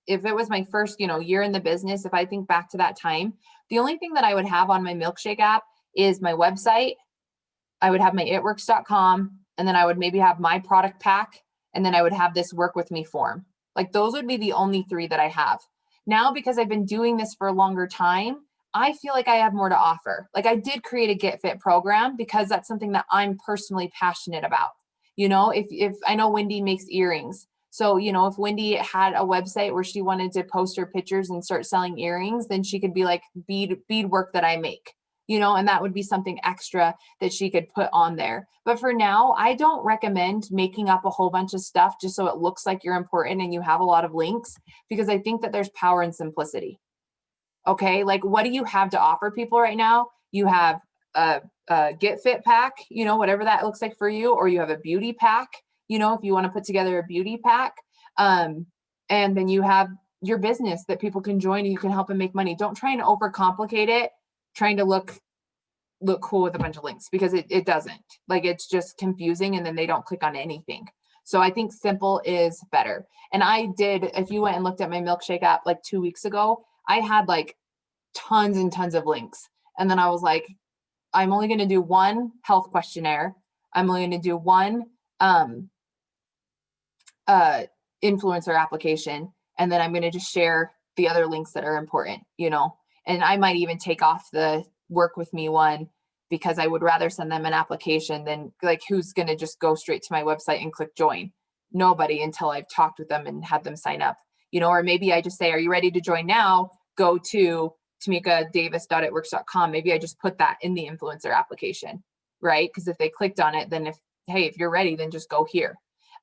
it was my first, year in the business, if I think back to that time, the only thing that I would have on my Milkshake app is my website. I would have my itworks.com, and then I would maybe have my product pack, and then I would have this work with me form. Like those would be the only 3 that I have. Now, because I've been doing this for a longer time, I feel like I have more to offer. Like I did create a Get Fit program because that's something that I'm personally passionate about. If I know Wendy makes earrings. So, if Wendy had a website where she wanted to post her pictures and start selling earrings, then she could be like beadwork that I make. And that would be something extra that she could put on there. But for now, I don't recommend making up a whole bunch of stuff just so it looks like you're important and you have a lot of links, because I think that there's power in simplicity. Okay, like what do you have to offer people right now? You have a Get Fit pack, whatever that looks like for you, or you have a beauty pack, if you want to put together a beauty pack. And then you have your business that people can join and you can help them make money. Don't try and overcomplicate it, trying to look cool with a bunch of links, because it doesn't. Like it's just confusing and then they don't click on anything. So I think simple is better. And I did, if you went and looked at my Milkshake app like 2 weeks ago, I had like tons and tons of links. And then I was like, I'm only going to do 1 health questionnaire. I'm only going to do 1 influencer application. And then I'm going to just share the other links that are important, and I might even take off the work with me one, because I would rather send them an application than like, who's going to just go straight to my website and click join? Nobody, until I've talked with them and had them sign up, or maybe I just say, are you ready to join now? Go to tamikadavis.itworks.com. Maybe I just put that in the influencer application, right? Because if they clicked on it, then if you're ready, then just go here.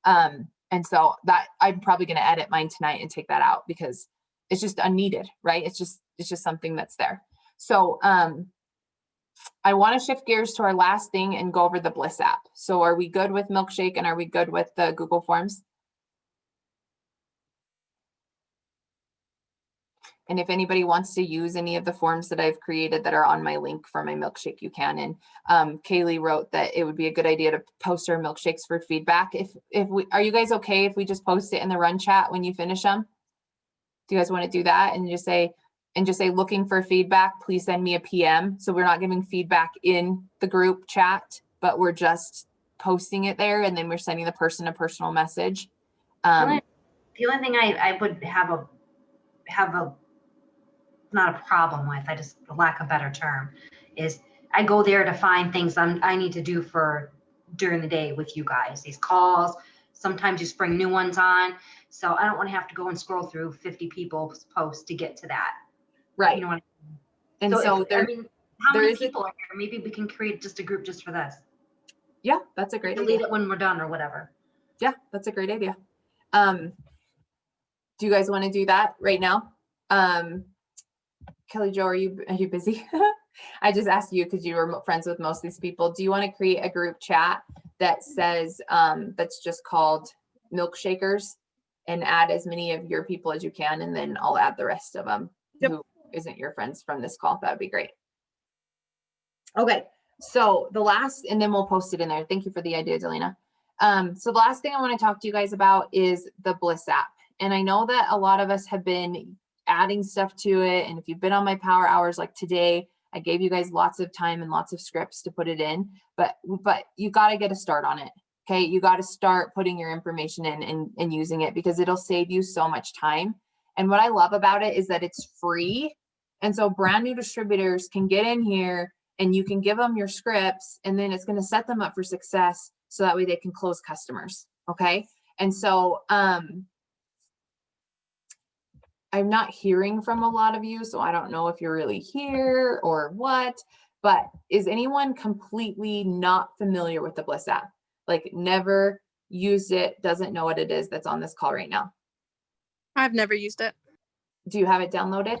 And so that I'm probably going to edit mine tonight and take that out because it's just unneeded, right? It's just something that's there. So I want to shift gears to our last thing and go over the Bliss app. So are we good with Milkshake and are we good with the Google Forms? And if anybody wants to use any of the forms that I've created that are on my link for my Milkshake, you can. And Kaylee wrote that it would be a good idea to post our milkshakes for feedback. Are you guys okay if we just post it in the run chat when you finish them? Do you guys want to do that and just say looking for feedback, please send me a PM. So we're not giving feedback in the group chat, but we're just posting it there, and then we're sending the person a personal message. The only thing I would have a not a problem with, I just, for lack of a better term, is I go there to find things I need to do for during the day with you guys, these calls. Sometimes you spring new ones on. So I don't want to have to go and scroll through 50 people's posts to get to that. Right. You know what And so so if, there, I mean, how there many is a- people are here? Maybe we can create just a group just for this. yeah, that's a great Delete idea. it when we're done or whatever. Yeah, that's a great idea. Do you guys want to do that right now? Kelly Jo, are you busy? I just asked you because you were friends with most of these people. Do you want to create a group chat that says that's just called Milkshakers, and add as many of your people as you can, and then I'll add the rest of them who isn't your friends from this call. That would be great. Okay, so the last, and then we'll post it in there. Thank you for the idea, Delina. So the last thing I want to talk to you guys about is the Bliss app. And I know that a lot of us have been adding stuff to it. And if you've been on my power hours like today, I gave you guys lots of time and lots of scripts to put it in, but you got to get a start on it. Okay, you got to start putting your information in and using it, because it'll save you so much time. And what I love about it is that it's free. And so brand new distributors can get in here and you can give them your scripts, and then it's going to set them up for success. So that way they can close customers. Okay. And so, I'm not hearing from a lot of you, so I don't know if you're really here or what, but is anyone completely not familiar with the Bliss app? Like never used it, doesn't know what it is, that's on this call right now? I've never used it. Do you have it downloaded?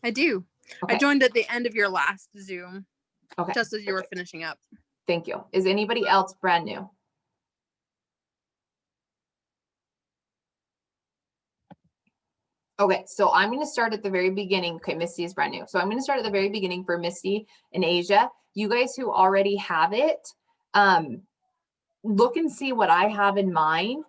I do. Okay. I joined at the end of your last Zoom, Okay. just as you were finishing up. Thank you. Is anybody else brand new? Okay, so I'm going to start at the very beginning. Okay, Misty is brand new. So I'm going to start at the very beginning for Misty and Asia. You guys who already have it, look and see what I have in mine.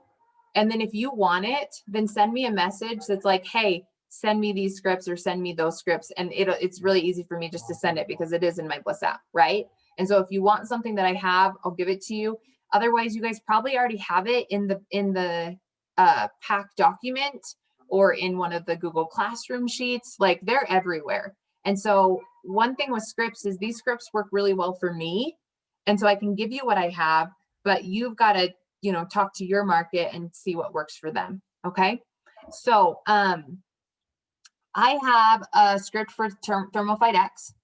And then if you want it, then send me a message that's like, hey, send me these scripts or send me those scripts. And it's really easy for me just to send it because it is in my Bliss app, right? And so if you want something that I have, I'll give it to you. Otherwise, you guys probably already have it in the pack document or in one of the Google Classroom sheets. Like they're everywhere. And so one thing with scripts is these scripts work really well for me. And so I can give you what I have, but you've got to, talk to your market and see what works for them. Okay. So, I have a script for Thermofite X.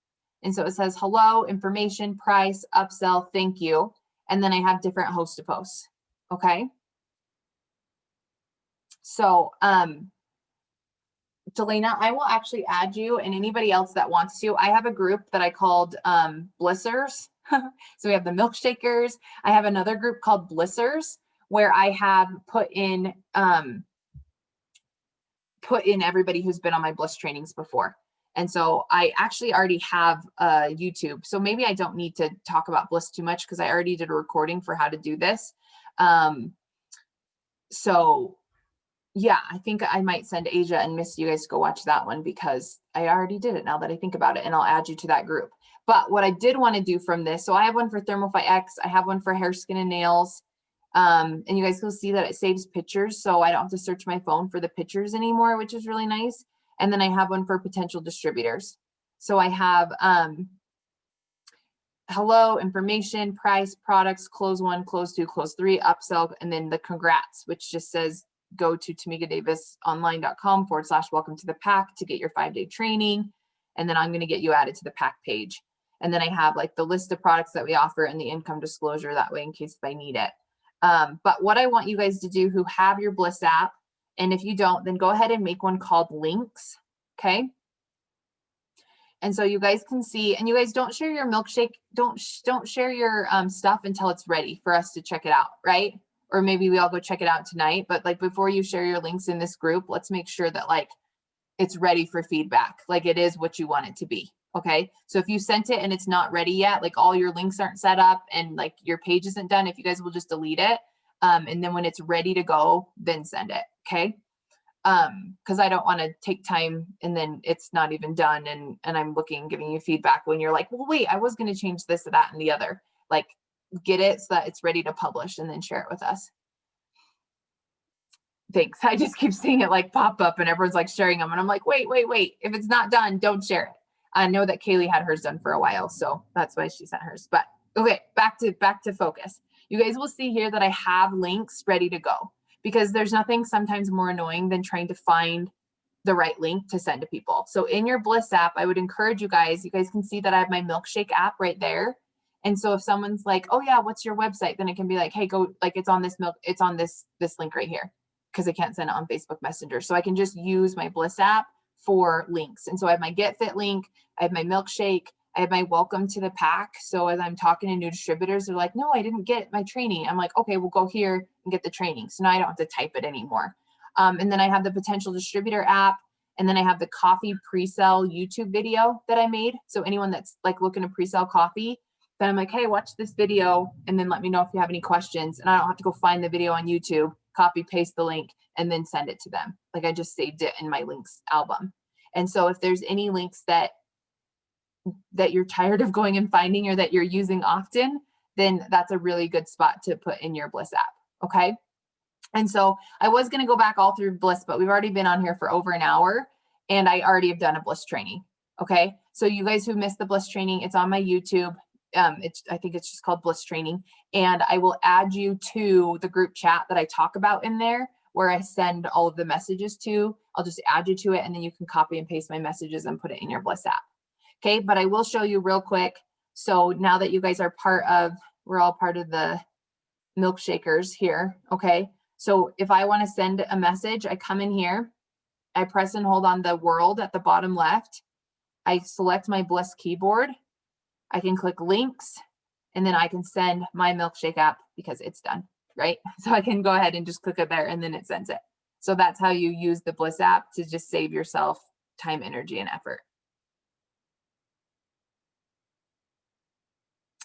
And so it says, hello, information, price, upsell, thank you. And then I have different host to posts. Okay. So, Delana, I will actually add you and anybody else that wants to. I have a group that I called Blissers. So we have the Milkshakers. I have another group called Blissers where I have put in everybody who's been on my Bliss trainings before. And so I actually already have YouTube. So maybe I don't need to talk about Bliss too much because I already did a recording for how to do this. So yeah, I think I might send Asia and Miss you guys to go watch that one because I already did it now that I think about it, and I'll add you to that group. But what I did want to do from this, so I have one for Thermofite X, I have one for hair, skin, and nails. And you guys will see that it saves pictures, so I don't have to search my phone for the pictures anymore, which is really nice. And then I have one for potential distributors. So I have hello, information, price, products, close 1, close 2, close 3, upsell, and then the congrats, which just says go to tamikadavisonline.com/welcome to the pack to get your 5-day training. And then I'm going to get you added to the pack page. And then I have like the list of products that we offer and the income disclosure that way in case if I need it. But what I want you guys to do who have your Bliss app, and if you don't, then go ahead and make one called Links. Okay. And so you guys can see, and you guys don't share your milkshake, don't share your stuff until it's ready for us to check it out, right? Or maybe we all go check it out tonight, but like before you share your links in this group, let's make sure that like it's ready for feedback, like it is what you want it to be. Okay. So if you sent it and it's not ready yet, like all your links aren't set up and like your page isn't done, if you guys will just delete it. And then when it's ready to go, then send it. Okay. Because I don't want to take time and then it's not even done. And I'm giving you feedback when you're like, well, wait, I was going to change this, that, and the other. Like get it so that it's ready to publish and then share it with us. Thanks. I just keep seeing it like pop up and everyone's like sharing them. And I'm like, wait. If it's not done, don't share it. I know that Kaylee had hers done for a while, so that's why she sent hers. But okay, back to focus. You guys will see here that I have links ready to go, because there's nothing sometimes more annoying than trying to find the right link to send to people. So in your Bliss app, I would encourage you guys can see that I have my Milkshake app right there. And so if someone's like, oh yeah, what's your website? Then it can be like, hey, go, like it's on this this link right here, because I can't send it on Facebook Messenger. So I can just use my Bliss app for links. And so I have my Get Fit link, I have my Milkshake, I have my welcome to the pack. So as I'm talking to new distributors, they're like, no, I didn't get my training. I'm like, okay, we'll go here and get the training. So now I don't have to type it anymore. And then I have the potential distributor app. And then I have the coffee pre-sell YouTube video that I made. So anyone that's like looking to pre-sell coffee, then I'm like, hey, watch this video and then let me know if you have any questions. And I don't have to go find the video on YouTube, copy, paste the link, and then send it to them. Like I just saved it in my links album. And so if there's any links that you're tired of going and finding or that you're using often, then that's a really good spot to put in your Bliss app. Okay. And so I was going to go back all through Bliss, but we've already been on here for over an hour and I already have done a Bliss training. Okay. So you guys who missed the Bliss training, it's on my YouTube. I think it's just called Bliss Training. And I will add you to the group chat that I talk about in there, where I send all of the messages to. I'll just add you to it and then you can copy and paste my messages and put it in your Bliss app. Okay. But I will show you real quick. So now that you guys are we're all part of the milkshakers here. Okay. So if I want to send a message, I come in here, I press and hold on the world at the bottom left. I select my Bliss keyboard. I can click links and then I can send my Milkshake app because it's done, right? So I can go ahead and just click it there and then it sends it. So that's how you use the Bliss app to just save yourself time, energy, and effort.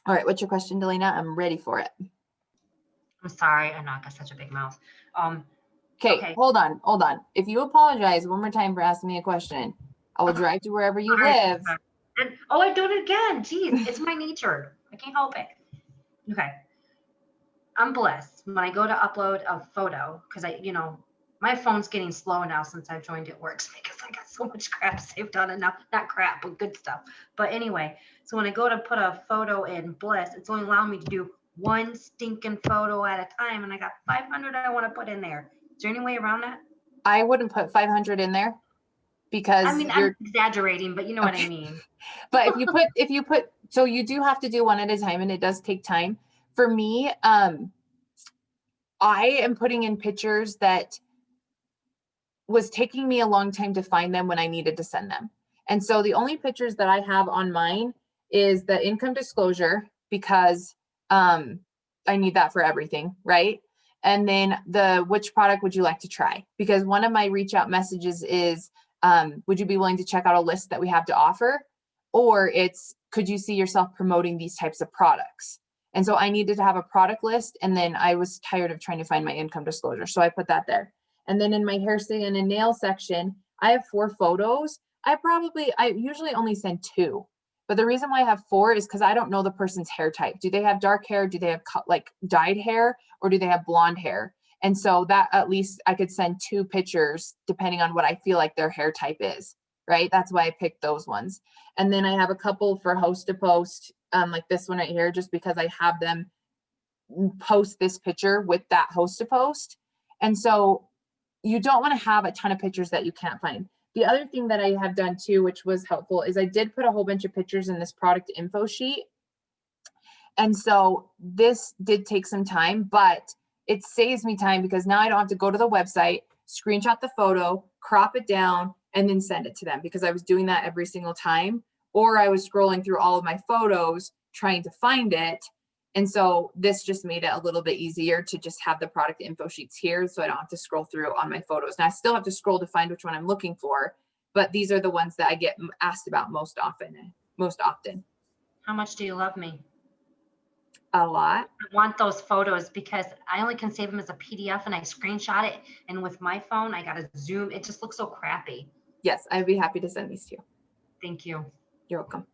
All right, what's your question, Delina? I'm ready for it. I'm sorry, I know I got such a big mouth. Okay, hold on. If you apologize one more time for asking me a question, I will drive to wherever you live. Oh, I do it again. Jeez, it's my nature. I can't help it. Okay. I'm Bliss. When I go to upload a photo, because my phone's getting slow now since I've joined It Works because I got so much crap saved on it now. Not crap, but good stuff. But anyway, so when I go to put a photo in Bliss, it's only allowing me to do one stinking photo at a time. And I got 500 I want to put in there. Is there any way around that? I wouldn't put 500 in there because I'm exaggerating, but you know what I mean. But if you put, so you do have to do one at a time and it does take time. For me, I am putting in pictures that was taking me a long time to find them when I needed to send them. And so the only pictures that I have on mine is the income disclosure because I need that for everything, right? And then which product would you like to try? Because one of my reach out messages is, would you be willing to check out a list that we have to offer? Or it's, could you see yourself promoting these types of products? And so I needed to have a product list. And then I was tired of trying to find my income disclosure. So I put that there. And then in my hair, skin, and nail section, I have 4 photos. I usually only send 2. But the reason why I have 4 is because I don't know the person's hair type. Do they have dark hair? Do they have like dyed hair? Or do they have blonde hair? And so that at least I could send 2 pictures depending on what I feel like their hair type is, right? That's why I picked those ones. And then I have a couple for host to post, like this one right here, just because I have them post this picture with that host to post. And so you don't want to have a ton of pictures that you can't find. The other thing that I have done too, which was helpful, is I did put a whole bunch of pictures in this product info sheet. And so this did take some time, but it saves me time because now I don't have to go to the website, screenshot the photo, crop it down, and then send it to them because I was doing that every single time. Or I was scrolling through all of my photos trying to find it. And so this just made it a little bit easier to just have the product info sheets here so I don't have to scroll through on my photos. Now I still have to scroll to find which one I'm looking for, but these are the ones that I get asked about most often. How much do you love me? A lot. I want those photos because I only can save them as a PDF and I screenshot it. And with my phone, I got to zoom. It just looks so crappy. Yes, I'd be happy to send these to you. Thank you. You're welcome.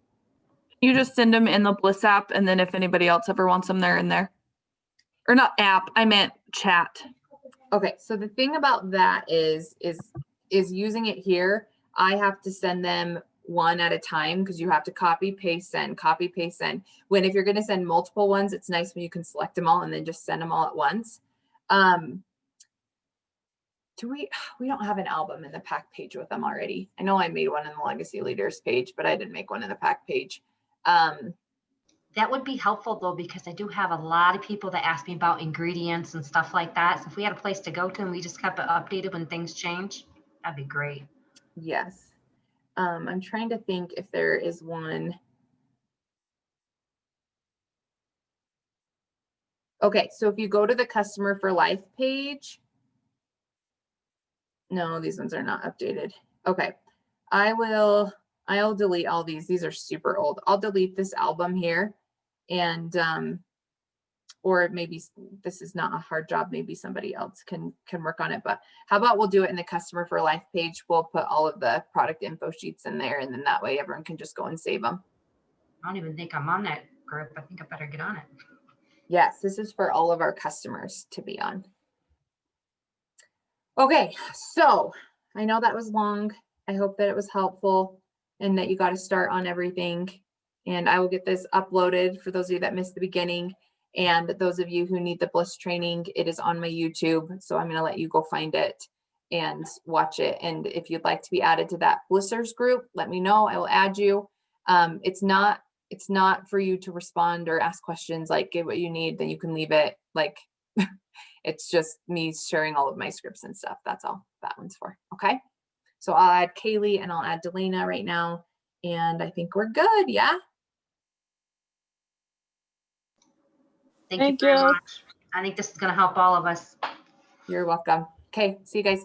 You just send them in the Bliss app, and then if anybody else ever wants them, they're in there. Or not app, I meant chat. Okay, so the thing about that is using it here, I have to send them one at a time because you have to copy, paste, send, copy, paste, send. When if you're going to send multiple ones, it's nice when you can select them all and then just send them all at once. We don't have an album in the pack page with them already. I know I made one in the Legacy Leaders page, but I didn't make one in the pack page. That would be helpful though, because I do have a lot of people that ask me about ingredients and stuff like that. So if we had a place to go to and we just kept it updated when things change, that'd be great. Yes. I'm trying to think if there is one. Okay, so if you go to the Customer for Life page, no, these ones are not updated. Okay, I'll delete all these. These are super old. I'll delete this album here and or maybe this is not a hard job. Maybe somebody else can work on it, but how about we'll do it in the Customer for Life page. We'll put all of the product info sheets in there and then that way everyone can just go and save them. I don't even think I'm on that group. I think I better get on it. Yes, this is for all of our customers to be on. Okay, so I know that was long. I hope that it was helpful and that you got to start on everything. And I will get this uploaded for those of you that missed the beginning. And those of you who need the Bliss training, it is on my YouTube. So I'm going to let you go find it and watch it. And if you'd like to be added to that Blissers group, let me know. I will add you. It's not for you to respond or ask questions, like get what you need, then you can leave it. Like it's just me sharing all of my scripts and stuff. That's all that one's for. Okay. So I'll add Kaylee and I'll add Delana right now. And I think we're good. Yeah. Thank you very much. I think this is going to help all of us. You're welcome. Okay. See you guys.